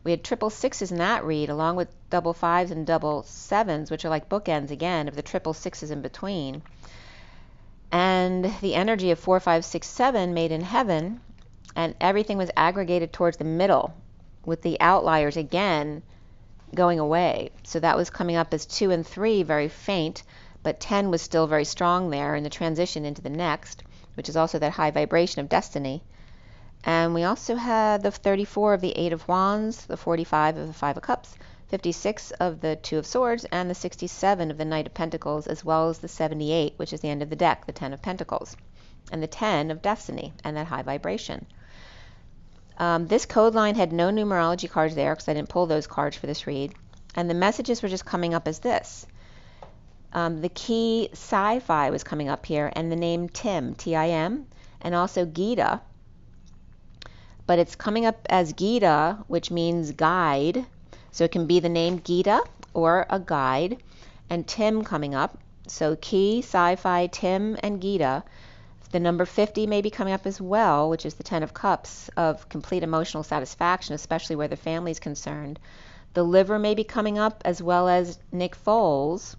We had triple sixes in that read, along with double fives and double sevens, which are like bookends again of the triple sixes in between. And the energy of 4, 5, 6, 7 made in heaven, and everything was aggregated towards the middle, with the outliers again going away. So that was coming up as 2 and 3, very faint, but 10 was still very strong there in the transition into the next, which is also that high vibration of destiny. And we also had the 34 of the 8 of Wands, the 45 of the 5 of Cups, 56 of the 2 of Swords, and the 67 of the Knight of Pentacles, as well as the 78, which is the end of the deck, the 10 of Pentacles, and the 10 of Destiny, and that high vibration. This code line had no numerology cards there because I didn't pull those cards for this read, and the messages were just coming up as this. The key sci-fi was coming up here, and the name Tim, T-I-M, and also Gita, but it's coming up as Gita, which means guide, so it can be the name Gita or a guide, and Tim coming up, so key, sci-fi, Tim, and Gita. The number 50 may be coming up as well, which is the 10 of Cups of complete emotional satisfaction, especially where the family is concerned. The liver may be coming up, as well as Nick Foles,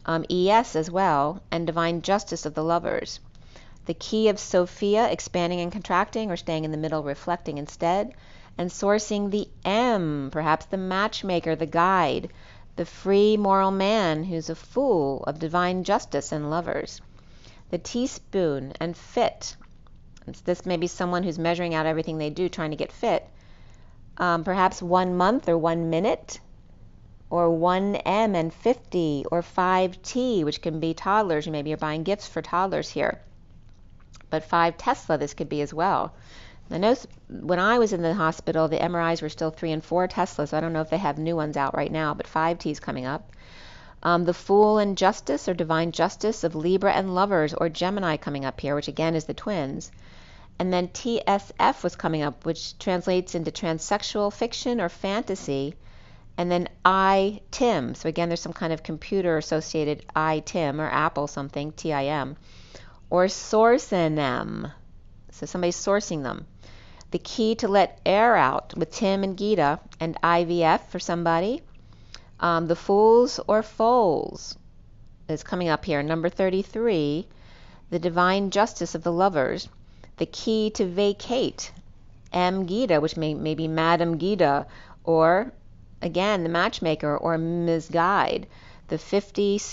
ES as well, and divine justice of the lovers. The key of Sophia, expanding and contracting, or staying in the middle, reflecting instead, and sourcing the M, perhaps the matchmaker, the guide, the free moral man who's a fool of divine justice and lovers. The teaspoon and fit. This may be someone who's measuring out everything they do, trying to get fit. Perhaps 1 month or 1 minute, or 1M and 50, or 5T, which can be toddlers. You maybe are buying gifts for toddlers here. But 5 Tesla, this could be as well. I know when I was in the hospital, the MRIs were still 3 and 4 Tesla, so I don't know if they have new ones out right now, but 5T is coming up. The Fool and Justice, or Divine Justice, of Libra and Lovers, or Gemini, coming up here, which again is the twins. And then TSF was coming up, which translates into transsexual fiction or fantasy. And then I-TIM, so again there's some kind of computer associated I-TIM, or Apple something, TIM, or sourcing them, so somebody's sourcing them. The Key to Let Air Out with Tim and Gita, and IVF for somebody. The Fools or Foals is coming up here. Number 33, the Divine Justice of the Lovers. The Key to Vacate, M. Gita, which may be Madam Gita, or again the Matchmaker, or Ms. Guide. The 50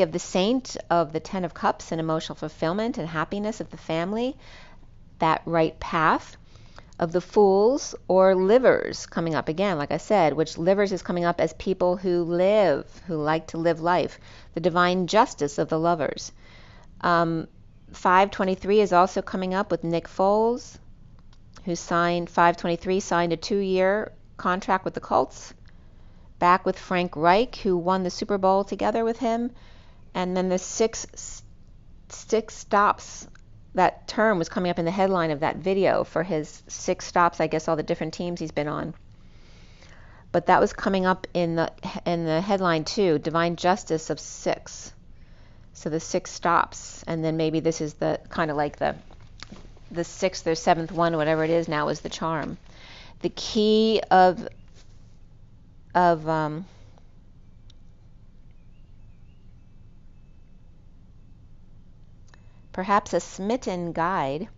of the Saint of the 10 of Cups, and emotional fulfillment and happiness of the family, that right path. Of the Fools or Livers coming up again, like I said, which Livers is coming up as people who live, who like to live life. The Divine Justice of the Lovers. 523 is also coming up with Nick Foles, who signed 523 signed a 2-year contract with the Colts. Back with Frank Reich, who won the Super Bowl together with him. And then the six stops, that term was coming up in the headline of that video for his 6 stops, I guess all the different teams he's been on. But that was coming up in the headline too, Divine Justice of 6. So the 6 stops, and then maybe this is the kind of like the 6th or 7th one, whatever it is now, is the charm. The Key of perhaps a smitten guide.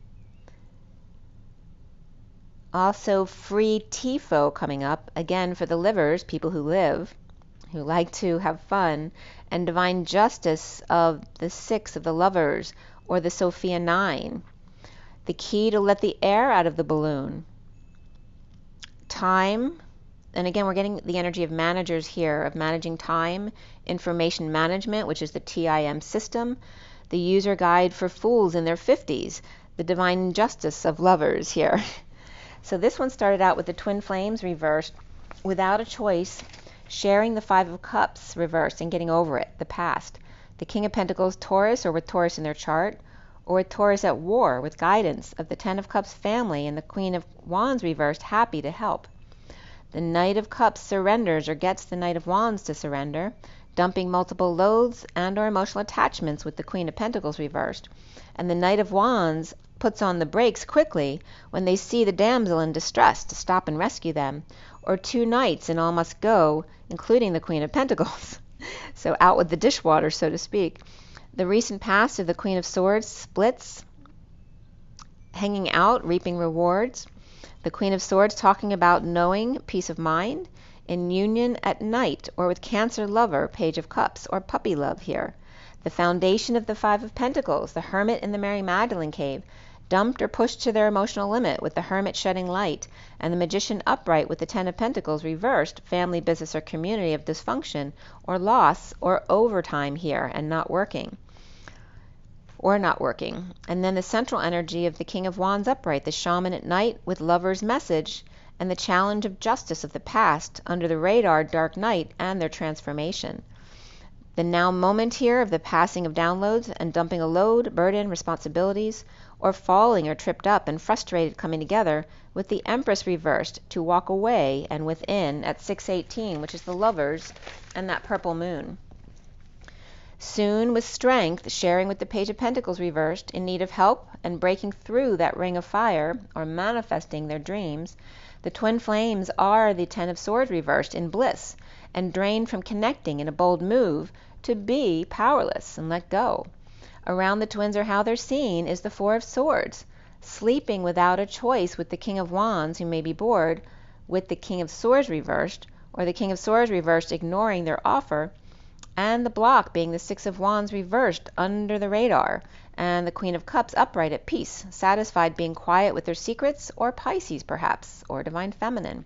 Also Free Tifo coming up, again for the Livers, people who live, who like to have fun. And Divine Justice of the 6 of the Lovers, or the Sophia 9. The Key to Let the Air Out of the Balloon. Time, and again we're getting the energy of managers here, of managing time. Information management, which is the TIM system. The User Guide for Fools in their 50s, the Divine Justice of Lovers here. So this one started out with the Twin Flames reversed, without a choice, sharing the 5 of Cups reversed and getting over it, the past. The King of Pentacles, Taurus, or with Taurus in their chart, or with Taurus at war, with guidance of the 10 of Cups family, and the Queen of Wands reversed, happy to help. The Knight of Cups surrenders, or gets the Knight of Wands to surrender, dumping multiple loads and or emotional attachments with the Queen of Pentacles reversed. And the Knight of Wands puts on the brakes quickly when they see the damsel in distress to stop and rescue them. Or 2 knights and all must go, including the Queen of Pentacles. So out with the dishwater, so to speak. The recent past of the Queen of Swords splits, hanging out, reaping rewards. The Queen of Swords talking about knowing, peace of mind, in union at night, or with Cancer lover, Page of Cups, or puppy love here. The foundation of the 5 of Pentacles, the Hermit in the Mary Magdalene cave, dumped or pushed to their emotional limit, with the Hermit shedding light, and the Magician upright with the 10 of Pentacles reversed, family, business, or community of dysfunction, or loss, or overtime here, and not working. And then the central energy of the King of Wands upright, the Shaman at night, with Lover's message, and the challenge of justice of the past, under the radar, dark night, and their transformation. The now moment here of the passing of downloads and dumping a load, burden, responsibilities, or falling or tripped up and frustrated coming together, with the Empress reversed, to walk away and within at 618, which is the Lovers, and that purple moon. Soon with strength, sharing with the Page of Pentacles reversed, in need of help and breaking through that ring of fire, or manifesting their dreams. The Twin Flames are the 10 of Swords reversed in bliss, and drained from connecting in a bold move to be powerless and let go. Around the twins, or how they're seen, is the 4 of Swords, sleeping without a choice with the King of Wands, who may be bored, with the King of Swords reversed, or the King of Swords reversed ignoring their offer, and the block being the 6 of Wands reversed under the radar, and the Queen of Cups upright at peace, satisfied being quiet with their secrets, or Pisces perhaps, or Divine Feminine.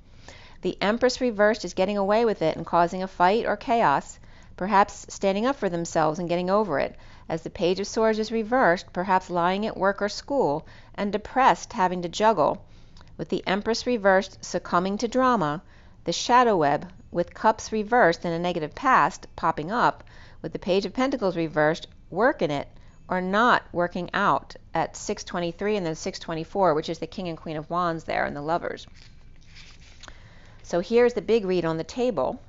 The Empress reversed is getting away with it and causing a fight or chaos, perhaps standing up for themselves and getting over it, as the Page of Swords is reversed, perhaps lying at work or school and depressed, having to juggle, with the Empress reversed, succumbing to drama, the Shadow Web with Cups reversed in a negative past popping up, with the Page of Pentacles reversed, work in it or not working out at 6:23 and then 6:24, which is the King and Queen of Wands there and the Lovers. So here's the big read on the table,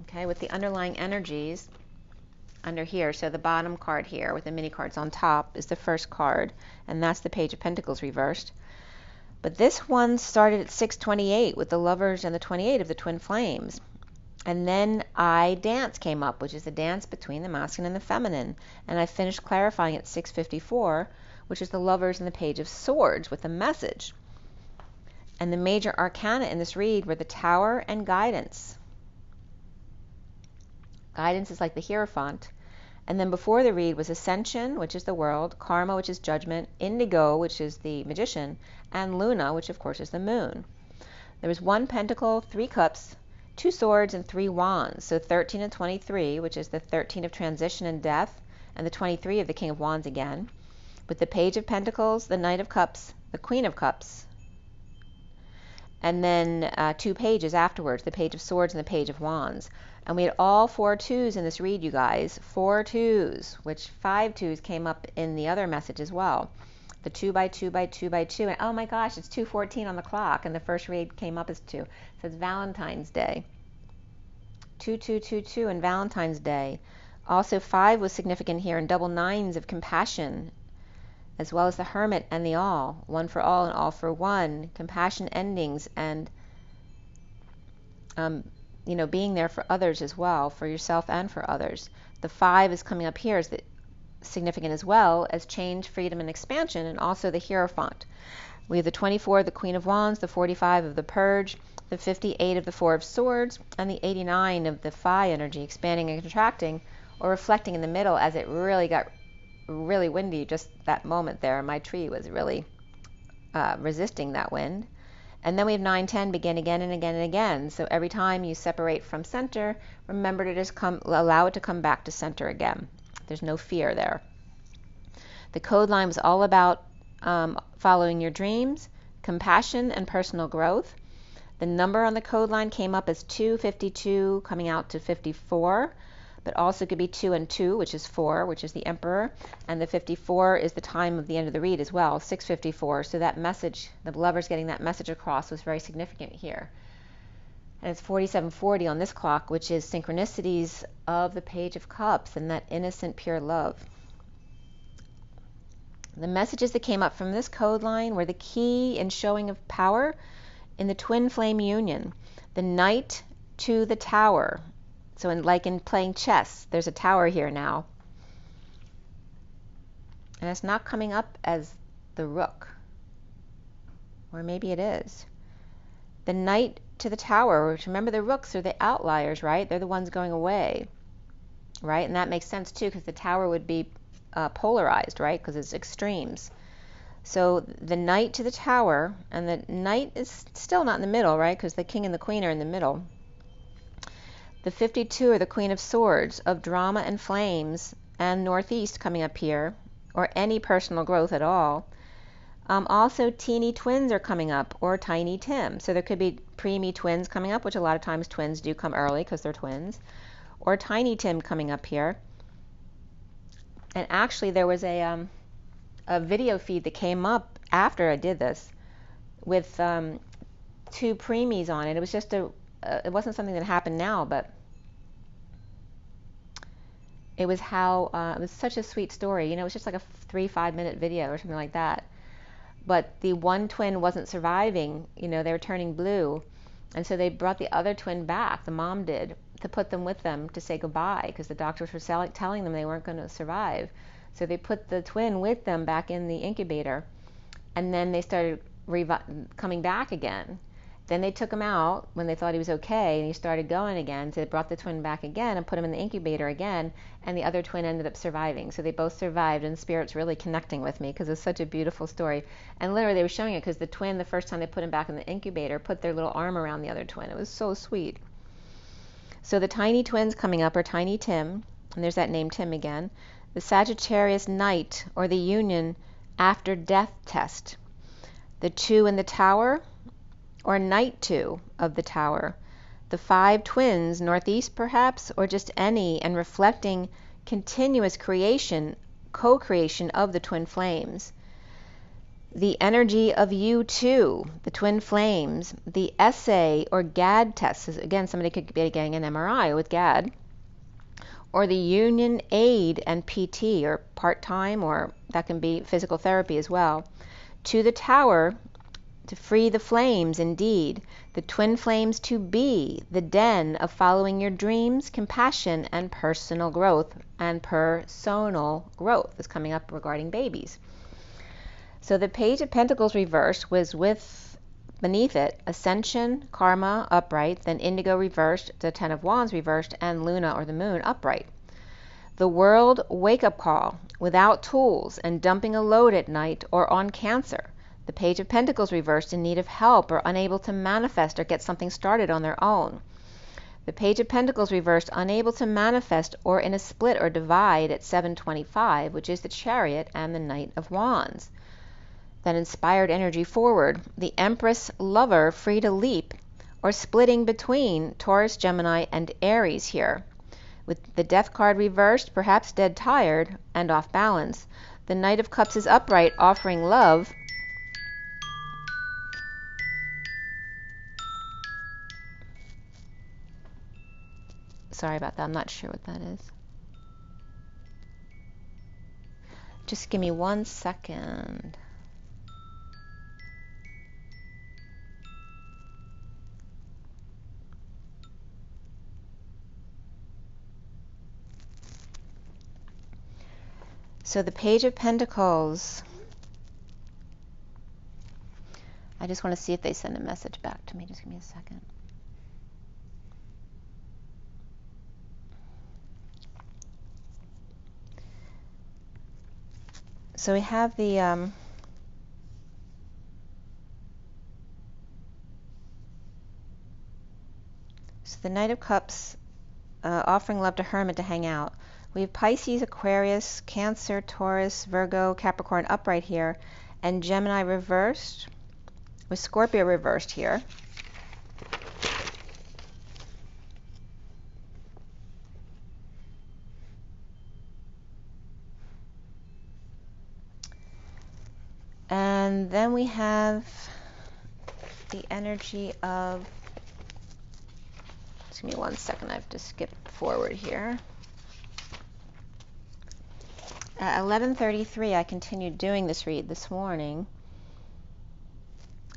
okay, with the underlying energies under here. So the bottom card here with the mini cards on top is the first card, and that's the Page of Pentacles reversed. But this one started at 6:28 with the Lovers and the 28 of the Twin Flames. And then I Dance came up, which is the dance between the masculine and the feminine. And I finished clarifying at 6:54, which is the Lovers and the Page of Swords with a message. And the major arcana in this read were the Tower and Guidance. Guidance is like the Hierophant. And then before the read was Ascension, which is the World, Karma, which is Judgment, Indigo, which is the Magician, and Luna, which of course is the Moon. There was 1 Pentacle, 3 Cups, 2 Swords, and 3 Wands. So 13 and 23, which is the 13 of Transition and Death, and the 23 of the King of Wands again, with the Page of Pentacles, the Knight of Cups, the Queen of Cups, and then 2 pages afterwards, the Page of Swords and the Page of Wands. And we had all 4 twos in this read, you guys. 4 twos, which 5 twos came up in the other message as well. The 2 by 2 by 2 by 2. And oh my gosh, it's 2:14 on the clock, and the first read came up as 2. It says Valentine's Day. 2, 2, 2, 2, and Valentine's Day. Also 5 was significant here, and double 9s of compassion, as well as the Hermit and the All. 1 for all and all for one. Compassion endings and being there for others as well, for yourself and for others. The 5 is coming up here, is significant as well as change, freedom, and expansion, and also the Hierophant. We have the 24, the Queen of Wands, the 45 of the Purge, the 58 of the 4 of Swords, and the 89 of the Phi energy, expanding and contracting, or reflecting in the middle as it really got really windy just that moment there. My tree was really resisting that wind. And then we have 9, 10, begin again and again and again. So every time you separate from center, remember to just allow it to come back to center again. There's no fear there. The code line was all about following your dreams, compassion, and personal growth. The number on the code line came up as 252, coming out to 54, but also could be 2 and 2, which is 4, which is the Emperor, and the 54 is the time of the end of the read as well, 6:54. So that message, the Lovers getting that message across, was very significant here. And it's 47:40 on this clock, which is synchronicities of the Page of Cups and that innocent, pure love. The messages that came up from this code line were the key in showing of power in the twin flame union. The Knight to the Tower. So like in playing chess, there's a tower here now. And it's not coming up as the Rook. Or maybe it is. The Knight to the Tower, which, remember, the Rooks are the outliers, right? They're the ones going away, right? And that makes sense too, because the Tower would be polarized, right? Because it's extremes. So the Knight to the Tower, and the Knight is still not in the middle, right? Because the King and the Queen are in the middle. The 52 are the Queen of Swords, of drama and flames, and Northeast coming up here, or any personal growth at all. Also, teeny twins are coming up, or Tiny Tim. So there could be preemie twins coming up, which a lot of times twins do come early because they're twins, or Tiny Tim coming up here. And actually, there was a video feed that came up after I did this with 2 preemies on it. It was just it wasn't something that happened now, but it was how it was such a sweet story. It was just like a 3-5 minute video or something like that. But the one twin wasn't surviving. They were turning blue, and so they brought the other twin back. The mom did, to put them with them to say goodbye, because the doctors were telling them they weren't going to survive. So they put the twin with them back in the incubator, and then they started coming back again. Then they took him out when they thought he was okay, and he started going again. So they brought the twin back again and put him in the incubator again, and the other twin ended up surviving. So they both survived, and Spirit's really connecting with me because it's such a beautiful story. And literally they were showing it because the twin, the first time they put him back in the incubator, put their little arm around the other twin. It was so sweet. So the tiny twins coming up are Tiny Tim, and there's that name Tim again. The Sagittarius Knight, or the Union after death test. The 2 in the Tower, or Knight 2 of the Tower. The 5 twins, Northeast perhaps, or just any, and reflecting continuous creation, co-creation of the twin flames. The energy of you too, the twin flames. The essay or GAD test. Again, somebody could be getting an MRI with GAD. Or the union aid and PT, or part-time, or that can be physical therapy as well. To the Tower, to free the flames indeed. The twin flames to be the den of following your dreams, compassion, and personal growth. And personal growth is coming up regarding babies. So the Page of Pentacles reversed was with, beneath it, Ascension, Karma, upright, then Indigo reversed, the 10 of Wands reversed, and Luna, or the Moon, upright. The World wake-up call, without tools and dumping a load at night, or on Cancer. The Page of Pentacles reversed, in need of help or unable to manifest or get something started on their own. The Page of Pentacles reversed, unable to manifest or in a split or divide at 725, which is the Chariot and the Knight of Wands. That inspired energy forward. The Empress lover, free to leap, or splitting between Taurus, Gemini, and Aries here. With the Death card reversed, perhaps dead tired and off balance. The Knight of Cups is upright, offering love. Sorry about that, I'm not sure what that is. Just give me 1 second. So the Page of Pentacles, I just want to see if they send a message back to me. Just give me a second. So we have the so the Knight of Cups, offering love to Hermit to hang out. We have Pisces, Aquarius, Cancer, Taurus, Virgo, Capricorn upright here, and Gemini reversed, with Scorpio reversed here. And then we have the energy of, just give me 1 second, I have to skip forward here. At 11:33, I continued doing this read this morning,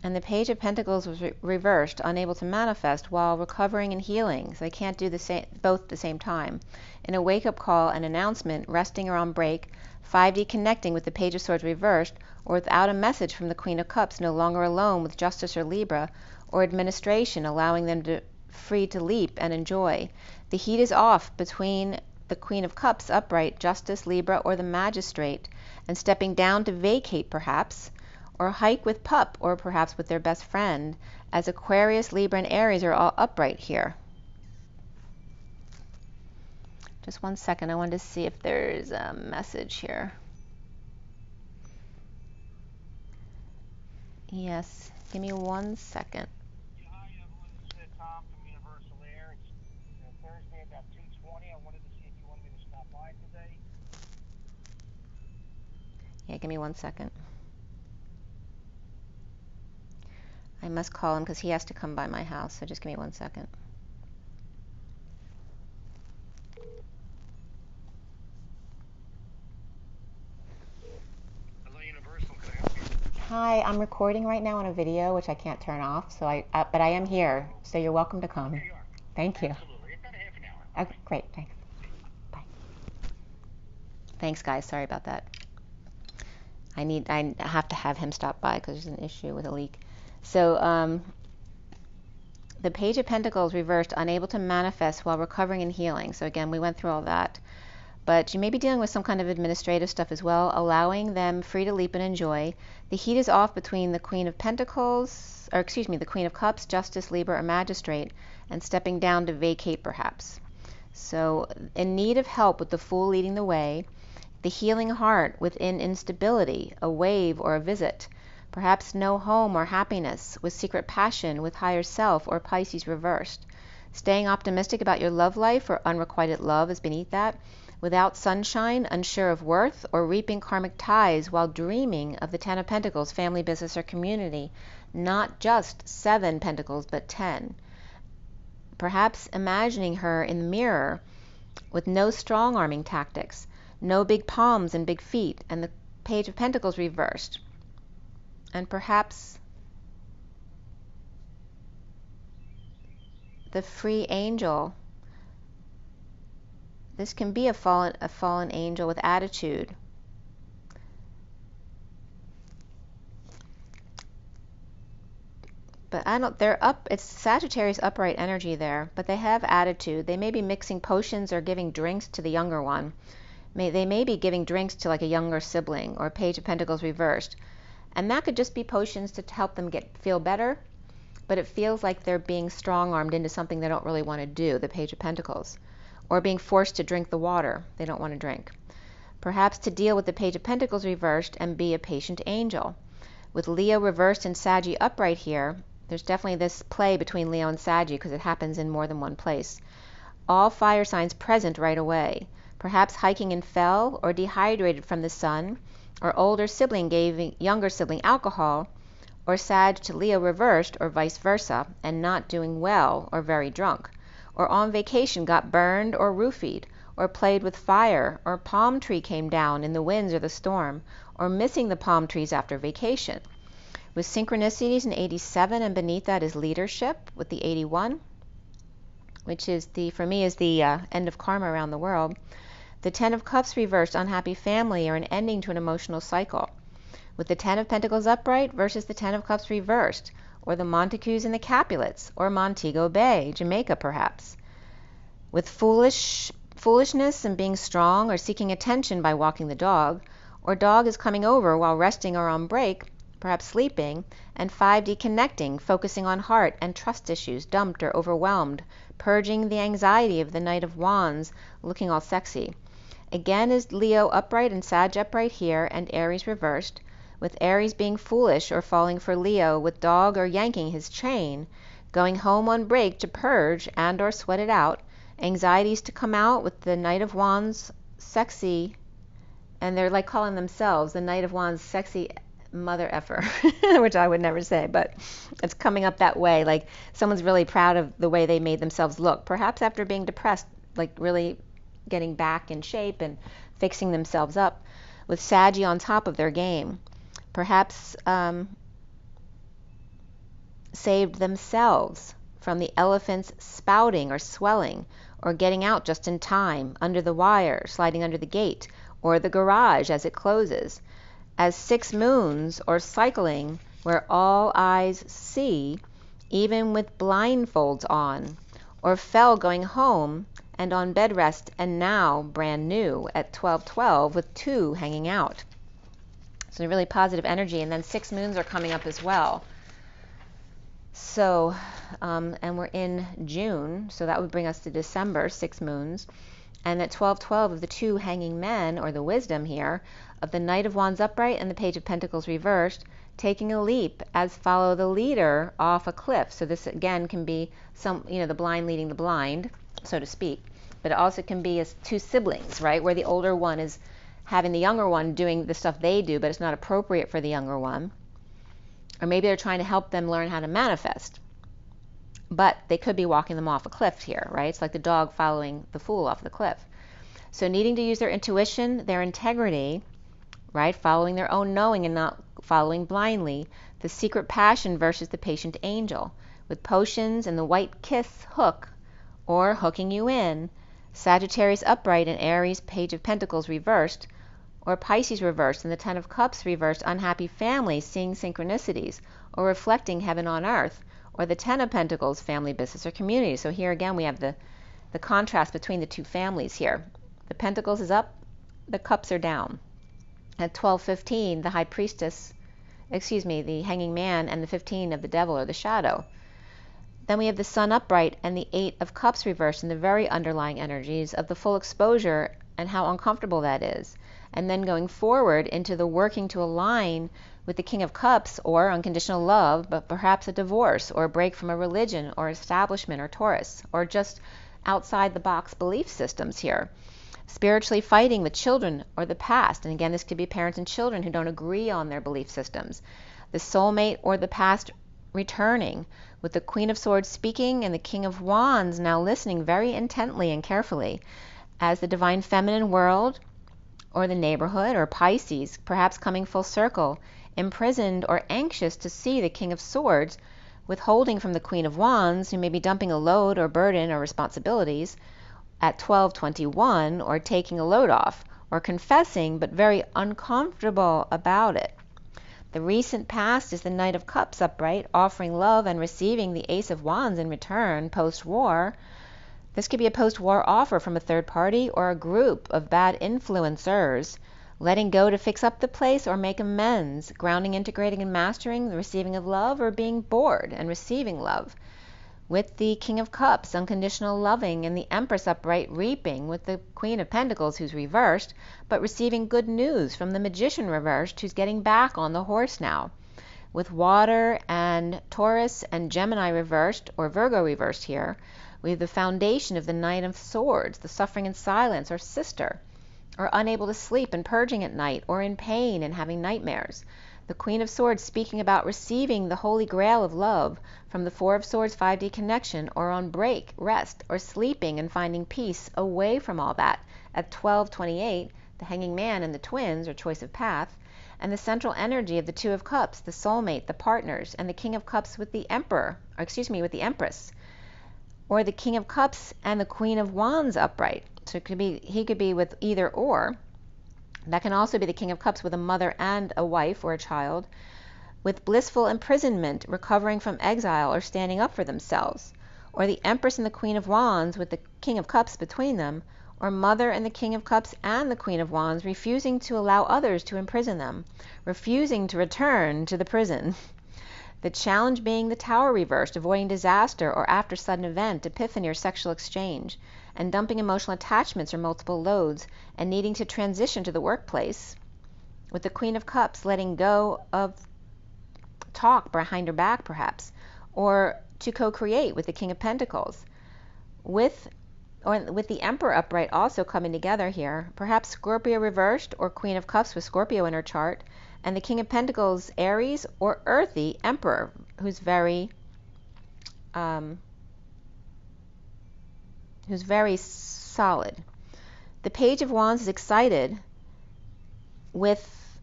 and the Page of Pentacles was reversed, unable to manifest while recovering and healing. So they can't do both at the same time. In a wake-up call, an announcement, resting or on break, 5D connecting with the Page of Swords reversed, or without a message from the Queen of Cups, no longer alone with Justice or Libra, or administration, allowing them to free to leap and enjoy. The heat is off between the Queen of Cups upright, Justice, Libra, or the Magistrate, and stepping down to vacate perhaps, or hike with Pup, or perhaps with their best friend, as Aquarius, Libra, and Aries are all upright here. Just 1 second, I wanted to see if there's a message here. Yes, give me 1 second. Hi, Evelyn. This is Tom from Universal Air. It's Thursday about 2:20. I wanted to see if you wanted me to stop by today. Yeah, give me 1 second. I must call him because he has to come by my house, so just give me 1 second. Hello, Universal. Can I help you? Hi, I'm recording right now on a video, which I can't turn off, so but I am here, so you're welcome to come. There you are. Thank you. Absolutely. About a half an hour. Okay, great, thanks. Bye. Thanks, guys. Sorry about that. I have to have him stop by because there's an issue with a leak. So, the Page of Pentacles reversed, unable to manifest while recovering and healing. So again, we went through all that. but you may be dealing with some kind of administrative stuff as well, allowing them free to leap and enjoy. The heat is off between the Queen of Pentacles, or excuse me, the Queen of Cups, Justice, Libra, or Magistrate, and stepping down to vacate perhaps. So in need of help with the Fool leading the way, the healing heart within instability, a wave or a visit, perhaps no home or happiness, with secret passion, with higher self, or Pisces reversed. Staying optimistic about your love life or unrequited love is beneath that, without sunshine, unsure of worth, or reaping karmic ties while dreaming of the Ten of Pentacles, family, business, or community, not just 7 Pentacles, but 10. Perhaps imagining her in the mirror with no strong-arming tactics, no big palms and big feet, and the Page of Pentacles reversed. And perhaps the free angel. This can be a fallen angel with attitude. But it's Sagittarius upright energy there, but they have attitude. They may be mixing potions or giving drinks to the younger one. They may be giving drinks to like a younger sibling, or Page of Pentacles reversed. And that could just be potions to help them feel better, but it feels like they're being strong-armed into something they don't really want to do, the Page of Pentacles, or being forced to drink the water they don't want to drink. Perhaps to deal with the Page of Pentacles reversed and be a patient angel. With Leo reversed and Saggy upright here, there's definitely this play between Leo and Saggy because it happens in more than one place. All fire signs present right away. Perhaps hiking and fell, or dehydrated from the sun, or older sibling gave younger sibling alcohol, or Sag to Leo reversed, or vice versa, and not doing well, or very drunk, or on vacation got burned or roofied, or played with fire, or palm tree came down in the winds or the storm, or missing the palm trees after vacation. With synchronicities in 87, and beneath that is leadership with the 81, which is for me is the end of karma around the world. The 10 of Cups reversed, unhappy family, or an ending to an emotional cycle. With the 10 of Pentacles upright versus the 10 of Cups reversed, or the Montagues and the Capulets, or Montego Bay, Jamaica perhaps. With foolishness and being strong, or seeking attention by walking the dog, or dog is coming over while resting or on break, perhaps sleeping, and 5D connecting, focusing on heart and trust issues, dumped or overwhelmed, purging the anxiety of the Knight of Wands, looking all sexy. Again is Leo upright and Sag upright here, and Aries reversed, with Aries being foolish or falling for Leo, with dog or yanking his chain, going home on break to purge and or sweat it out, anxieties to come out with the Knight of Wands sexy, and they're like calling themselves the Knight of Wands sexy mother effer, which I would never say, but it's coming up that way, like someone's really proud of the way they made themselves look, perhaps after being depressed, like really getting back in shape and fixing themselves up, with Saggy on top of their game. Perhaps saved themselves from the elephant's spouting or swelling, or getting out just in time, under the wire, sliding under the gate, or the garage as it closes. As 6 moons, or cycling, where all eyes see, even with blindfolds on, or fell going home, and on bed rest, and now brand new at 12:12 with 2 hanging out. So really positive energy, and then 6 moons are coming up as well. So, and we're in June, so that would bring us to December, 6 moons. And at 12:12 of the 2 hanging men, or the wisdom here, of the Knight of Wands upright and the Page of Pentacles reversed, taking a leap as follow the leader off a cliff. So this again can be the blind leading the blind, so to speak. But it also can be as 2 siblings, right, where the older one is having the younger one doing the stuff they do, but it's not appropriate for the younger one. Or maybe they're trying to help them learn how to manifest. But they could be walking them off a cliff here, right? It's like the dog following the fool off the cliff. So needing to use their intuition, their integrity, right? Following their own knowing and not following blindly. The secret passion versus the patient angel. With potions and the white kiss hook, or hooking you in. Sagittarius upright and Aries Page of Pentacles reversed, or Pisces reversed and the 10 of Cups reversed, unhappy family seeing synchronicities, or reflecting heaven on earth, or the 10 of Pentacles, family, business, or community. So here again we have the contrast between the 2 families here. The Pentacles is up, the Cups are down. At 12:15, the High Priestess, the Hanging Man and the 15 of the Devil or the Shadow. Then we have the Sun upright and the 8 of Cups reversed in the very underlying energies of the full exposure and how uncomfortable that is. And then going forward into the working to align with the King of Cups or unconditional love, but perhaps a divorce or a break from a religion or establishment or Taurus, or just outside the box belief systems here. Spiritually fighting with children or the past, and again this could be parents and children who don't agree on their belief systems. The soulmate or the past returning, with the Queen of Swords speaking and the King of Wands now listening very intently and carefully, as the divine feminine world or the neighborhood or Pisces perhaps coming full circle, imprisoned or anxious to see the King of Swords, withholding from the Queen of Wands, who may be dumping a load or burden or responsibilities at 12:21, or taking a load off, or confessing but very uncomfortable about it. The recent past is the Knight of Cups upright, offering love and receiving the Ace of Wands in return post-war. This could be a post-war offer from a third party or a group of bad influencers, letting go to fix up the place or make amends, grounding, integrating, and mastering the receiving of love, or being bored and receiving love. With the King of Cups, unconditional loving, and the Empress upright reaping, with the Queen of Pentacles who's reversed, but receiving good news from the Magician reversed, who's getting back on the horse now. With Water and Taurus and Gemini reversed, or Virgo reversed here, we have the foundation of the Knight of Swords, the suffering in silence, or sister, or unable to sleep and purging at night, or in pain and having nightmares. The Queen of Swords speaking about receiving the Holy Grail of love from the Four of Swords 5D connection, or on break, rest, or sleeping and finding peace away from all that. At 12:28, the Hanging Man and the Twins, or choice of path, and the central energy of the Two of Cups, the soulmate, the partners, and the King of Cups with the with the Empress, or the King of Cups and the Queen of Wands upright. So he could be with either or. That can also be the King of Cups with a mother and a wife or a child, with blissful imprisonment, recovering from exile or standing up for themselves, or the Empress and the Queen of Wands with the King of Cups between them, or Mother and the King of Cups and the Queen of Wands refusing to allow others to imprison them, refusing to return to the prison. The challenge being the Tower reversed, avoiding disaster or after sudden event, epiphany or sexual exchange, and dumping emotional attachments or multiple loads, and needing to transition to the workplace. With the Queen of Cups letting go of talk behind her back perhaps, or to co-create with the King of Pentacles. With the Emperor upright also coming together here, perhaps Scorpio reversed or Queen of Cups with Scorpio in her chart, and the King of Pentacles Aries or earthy Emperor, who's very solid. The Page of Wands is excited with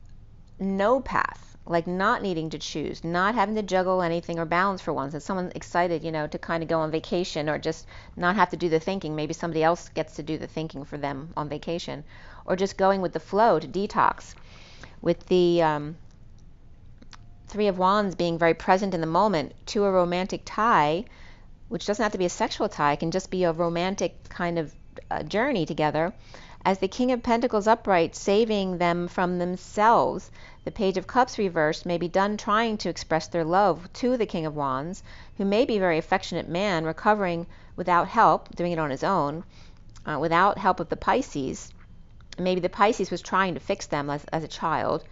no path, like not needing to choose, not having to juggle anything or balance for once. And someone excited, to kind of go on vacation or just not have to do the thinking. Maybe somebody else gets to do the thinking for them on vacation, or just going with the flow to detox. With the Three of Wands being very present in the moment to a romantic tie, which doesn't have to be a sexual tie, it can just be a romantic kind of journey together, as the King of Pentacles upright saving them from themselves. The Page of Cups reversed may be done trying to express their love to the King of Wands, who may be a very affectionate man, recovering without help, doing it on his own, without help of the Pisces. Maybe the Pisces was trying to fix them as a child,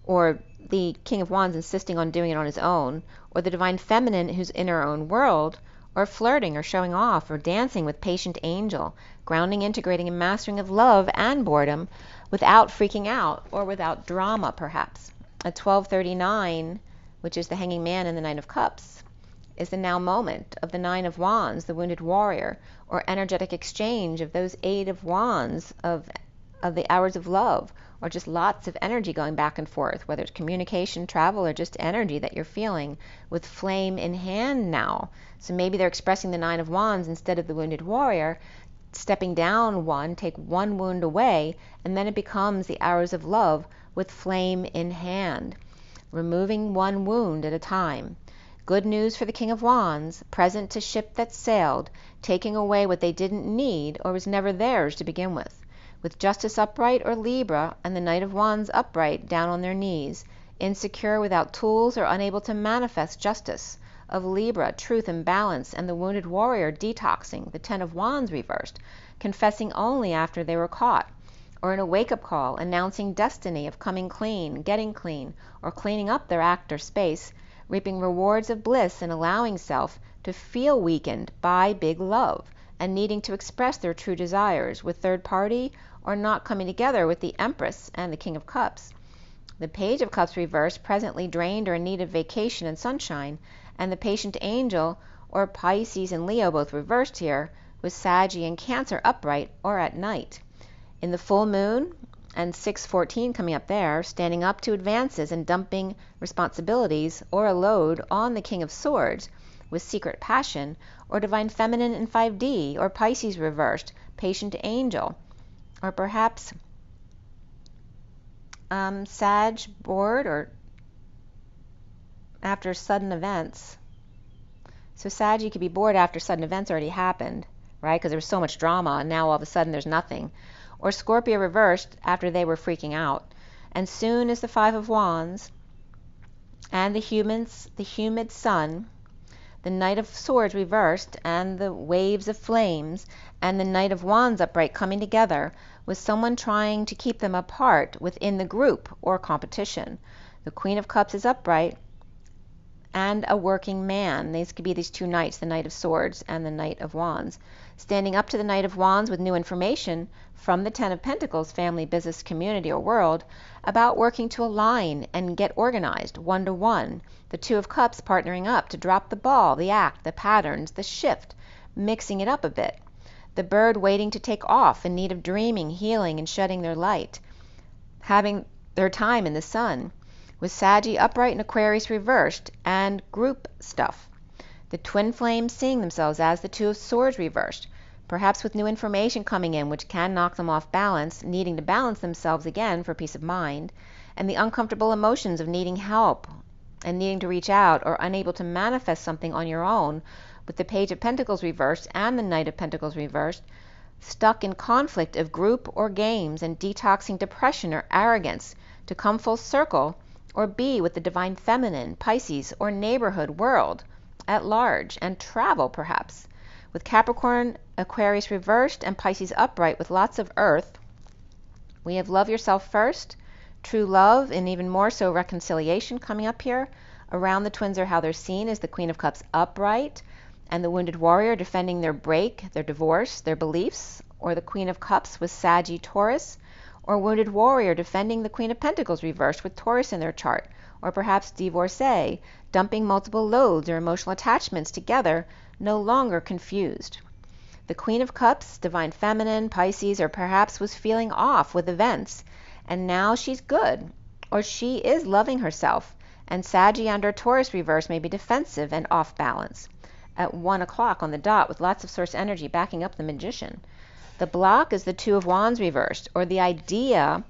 or the King of Wands insisting on doing it on his own, or the Divine Feminine who's in her own world, or flirting or showing off or dancing with Patient Angel, grounding, integrating, and mastering of love and boredom without freaking out or without drama perhaps. At 12:39, which is the Hanging Man and the Nine of Cups, is the now moment of the Nine of Wands, the Wounded Warrior, or energetic exchange of those Eight of Wands of the Hours of Love, or just lots of energy going back and forth, whether it's communication, travel, or just energy that you're feeling with flame in hand now. So maybe they're expressing the Nine of Wands instead of the Wounded Warrior, stepping down one, take one wound away, and then it becomes the Hours of Love with flame in hand, removing one wound at a time. Good news for the King of Wands, present to ship that sailed, taking away what they didn't need or was never theirs to begin with. with Justice upright or Libra, and the Knight of Wands upright down on their knees, insecure, without tools, or unable to manifest justice. Of Libra, truth and balance, and the Wounded Warrior detoxing, the Ten of Wands reversed, confessing only after they were caught, or in a wake-up call, announcing destiny of coming clean, getting clean, or cleaning up their act or space, reaping rewards of bliss and allowing self to feel weakened by big love, and needing to express their true desires with third party, or not coming together with the Empress and the King of Cups. The Page of Cups reversed, presently drained or in need of vacation and sunshine, and the Patient Angel, or Pisces and Leo both reversed here, with Saggy and Cancer upright or at night. In the full moon, and 614 coming up there, standing up to advances and dumping responsibilities or a load on the King of Swords with Secret Passion, or Divine Feminine in 5D, or Pisces reversed, Patient Angel, or perhaps Sag bored or after sudden events. So Sag, you could be bored after sudden events already happened, right? Because there was so much drama, and now all of a sudden there's nothing. Or Scorpio reversed after they were freaking out. And soon as the Five of Wands and the humid sun, the Knight of Swords reversed, and the waves of flames, and the Knight of Wands upright coming together, with someone trying to keep them apart within the group or competition. The Queen of Cups is upright, and a working man. These could be these two knights, the Knight of Swords and the Knight of Wands, standing up to the Knight of Wands with new information from the Ten of Pentacles, family, business, community, or world, about working to align and get organized one-to-one. The Two of Cups partnering up to drop the ball, the act, the patterns, the shift, mixing it up a bit. The bird waiting to take off, in need of dreaming, healing, and shedding their light, having their time in the sun, with Saggy upright and Aquarius reversed, and group stuff. The twin flames seeing themselves as the Two of Swords reversed, perhaps with new information coming in which can knock them off balance, needing to balance themselves again for peace of mind, and the uncomfortable emotions of needing help and needing to reach out, or unable to manifest something on your own, with the Page of Pentacles reversed and the Knight of Pentacles reversed, stuck in conflict of group or games and detoxing depression or arrogance to come full circle, or be with the Divine Feminine, Pisces, or neighborhood world at large, and travel perhaps, with Capricorn, Aquarius reversed, and Pisces upright with lots of earth. We have love yourself first, true love, and even more so reconciliation coming up here. Around the twins are how they're seen as the Queen of Cups upright, and the Wounded Warrior defending their break, their divorce, their beliefs, or the Queen of Cups with Saggy Taurus, or Wounded Warrior defending the Queen of Pentacles reversed with Taurus in their chart, or perhaps divorcee, dumping multiple loads or emotional attachments together, no longer confused. The Queen of Cups, Divine Feminine, Pisces, or perhaps was feeling off with events, and now she's good, or she is loving herself, and Saggy under Taurus reverse may be defensive and off balance at 1 o'clock on the dot, with lots of source energy backing up the Magician. The block is the Two of Wands reversed, or the idea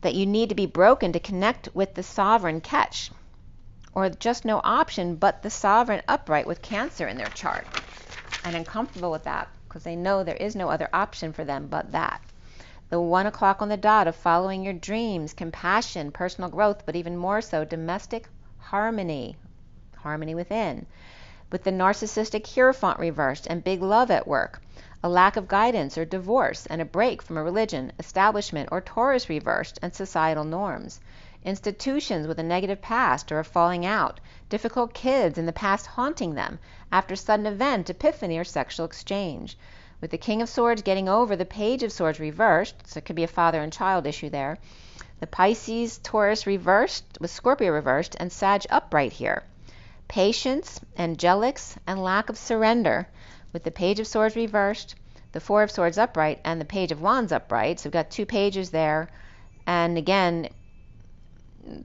that you need to be broken to connect with the sovereign catch, or just no option but the sovereign upright with Cancer in their chart, and uncomfortable with that because they know there is no other option for them but that. The 1 o'clock on the dot of following your dreams, compassion, personal growth, but even more so domestic harmony, harmony within, with the narcissistic Hierophant reversed and big love at work, a lack of guidance or divorce and a break from a religion, establishment, or Taurus reversed, and societal norms. Institutions with a negative past or a falling out, difficult kids in the past haunting them after sudden event, epiphany, or sexual exchange. With the King of Swords getting over the Page of Swords reversed, so it could be a father and child issue there. The Pisces, Taurus reversed with Scorpio reversed, and Sag upright here. Patience, angelics, and lack of surrender, with the Page of Swords reversed, the Four of Swords upright, and the Page of Wands upright. So we've got two pages there, and again,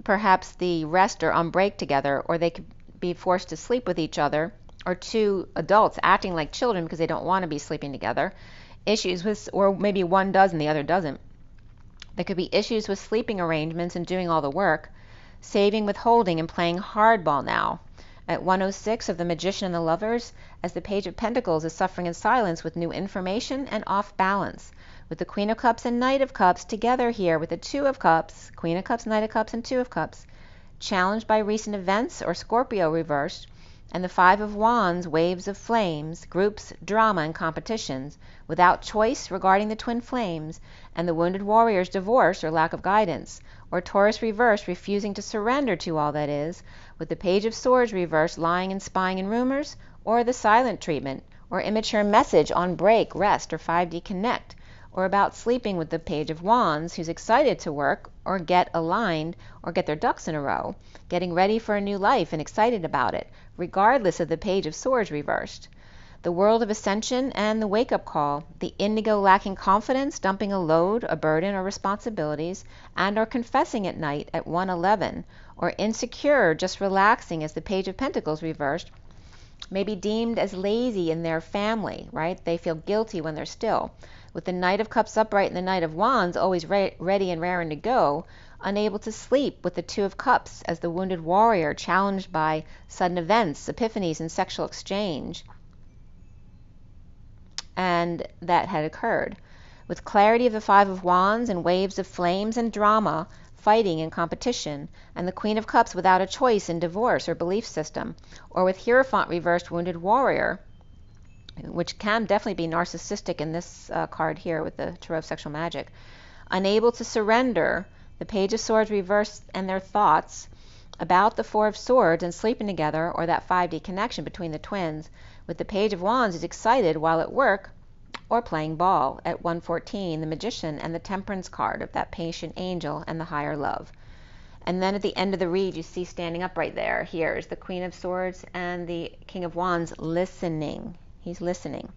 perhaps the rest are on break together, or they could be forced to sleep with each other, or two adults acting like children because they don't want to be sleeping together. Issues with, or maybe one does and the other doesn't. There could be issues with sleeping arrangements and doing all the work, saving, withholding, and playing hardball now. At 106 of the Magician and the Lovers, as the Page of Pentacles is suffering in silence with new information and off balance, with the Queen of Cups and Knight of Cups together here with the Two of Cups, Queen of Cups, Knight of Cups, and Two of Cups, challenged by recent events or Scorpio reversed, and the Five of Wands, waves of flames, groups, drama, and competitions, without choice regarding the twin flames, and the Wounded Warrior's divorce or lack of guidance, or Taurus reversed refusing to surrender to all that is, with the Page of Swords reversed lying and spying in rumors, or the silent treatment, or immature message on break, rest, or 5D connect, or about sleeping with the Page of Wands who's excited to work or get aligned or get their ducks in a row, getting ready for a new life and excited about it, regardless of the Page of Swords reversed. The world of ascension and the wake-up call, the indigo lacking confidence, dumping a load, a burden, or responsibilities, and or confessing at night at 1:11, or insecure, just relaxing as the Page of Pentacles reversed, may be deemed as lazy in their family, right? They feel guilty when they're still. With the Knight of Cups upright and the Knight of Wands always ready and raring to go, unable to sleep with the Two of Cups as the Wounded Warrior challenged by sudden events, epiphanies, and sexual exchange, and that had occurred. With clarity of the Five of Wands and waves of flames and drama, fighting and competition, and the Queen of Cups without a choice in divorce or belief system, or with Hierophant reversed Wounded Warrior, which can definitely be narcissistic in this card here with the Tarot of Sexual Magic, unable to surrender, the Page of Swords reversed and their thoughts about the Four of Swords and sleeping together, or that 5D connection between the twins, with the Page of Wands is excited while at work or playing ball at 1:14, the Magician and the Temperance card of that patient angel and the higher love. And then at the end of the read, you see standing up right there, here is the Queen of Swords and the King of Wands listening. He's listening.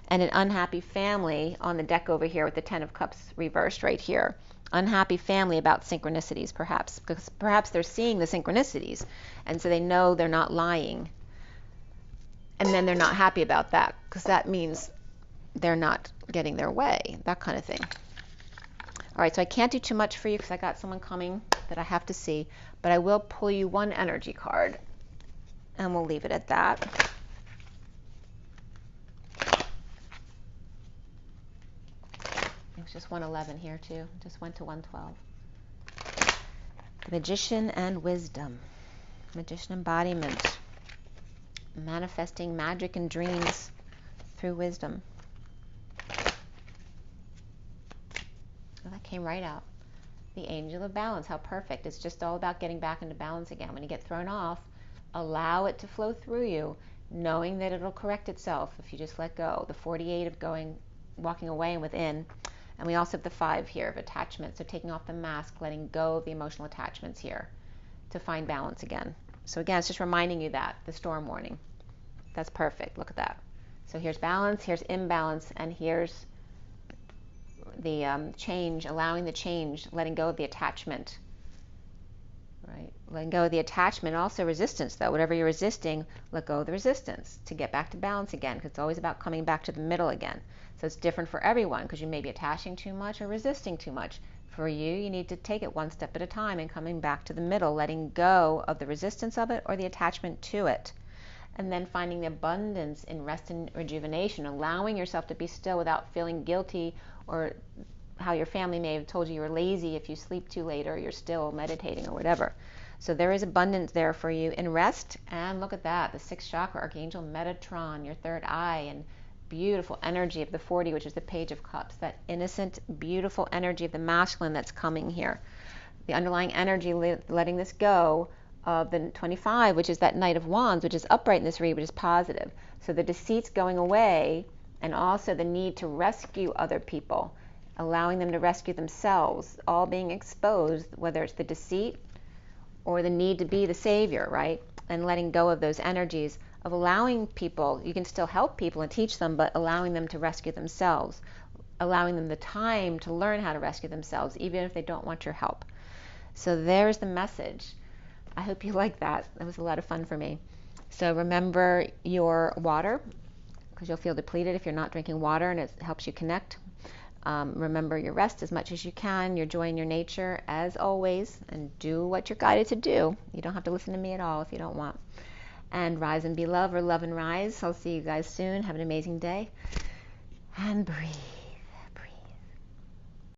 And an unhappy family on the deck over here with the Ten of Cups reversed right here. Unhappy family about synchronicities, perhaps, because perhaps they're seeing the synchronicities, and so they know they're not lying. And then they're not happy about that, because that means they're not getting their way, that kind of thing. All right, so I can't do too much for you because I got someone coming that I have to see, but I will pull you one energy card, and we'll leave it at that. It's just 111 here too. Just went to 112. Magician and wisdom. Magician embodiment. Manifesting magic and dreams through wisdom. Oh, that came right out. The Angel of Balance. How perfect. It's just all about getting back into balance again. When you get thrown off, allow it to flow through you, knowing that it'll correct itself if you just let go. The 48 of walking away and within. And we also have the 5 here of attachment. So taking off the mask, letting go of the emotional attachments here to find balance again. So again, it's just reminding you that, the storm warning. That's perfect. Look at that. So here's balance, here's imbalance, and here's the change, allowing the change, letting go of the attachment. Right? Letting go of the attachment. Also resistance, though. Whatever you're resisting, let go of the resistance to get back to balance again, because it's always about coming back to the middle again. So it's different for everyone, because you may be attaching too much or resisting too much. For you, you need to take it one step at a time and coming back to the middle, letting go of the resistance of it or the attachment to it. And then finding the abundance in rest and rejuvenation, allowing yourself to be still without feeling guilty, or how your family may have told you you're lazy if you sleep too late or you're still meditating or whatever. So there is abundance there for you in rest. And look at that, the 6th chakra, Archangel Metatron, your third eye, and beautiful energy of the 40, which is the Page of Cups, that innocent, beautiful energy of the masculine that's coming here. The underlying energy, letting this go, of the 25, which is that Knight of Wands, which is upright in this read, which is positive. So the deceit's going away, and also the need to rescue other people, allowing them to rescue themselves, all being exposed, whether it's the deceit or the need to be the savior, right? And letting go of those energies of allowing people, you can still help people and teach them, but allowing them to rescue themselves, allowing them the time to learn how to rescue themselves, even if they don't want your help. So there's the message. I hope you like that. That was a lot of fun for me. So remember your water, because you'll feel depleted if you're not drinking water, and it helps you connect. Remember your rest as much as you can, your joy in your nature, as always, and do what you're guided to do. You don't have to listen to me at all if you don't want. And rise and be love, or love and rise. I'll see you guys soon. Have an amazing day. And breathe.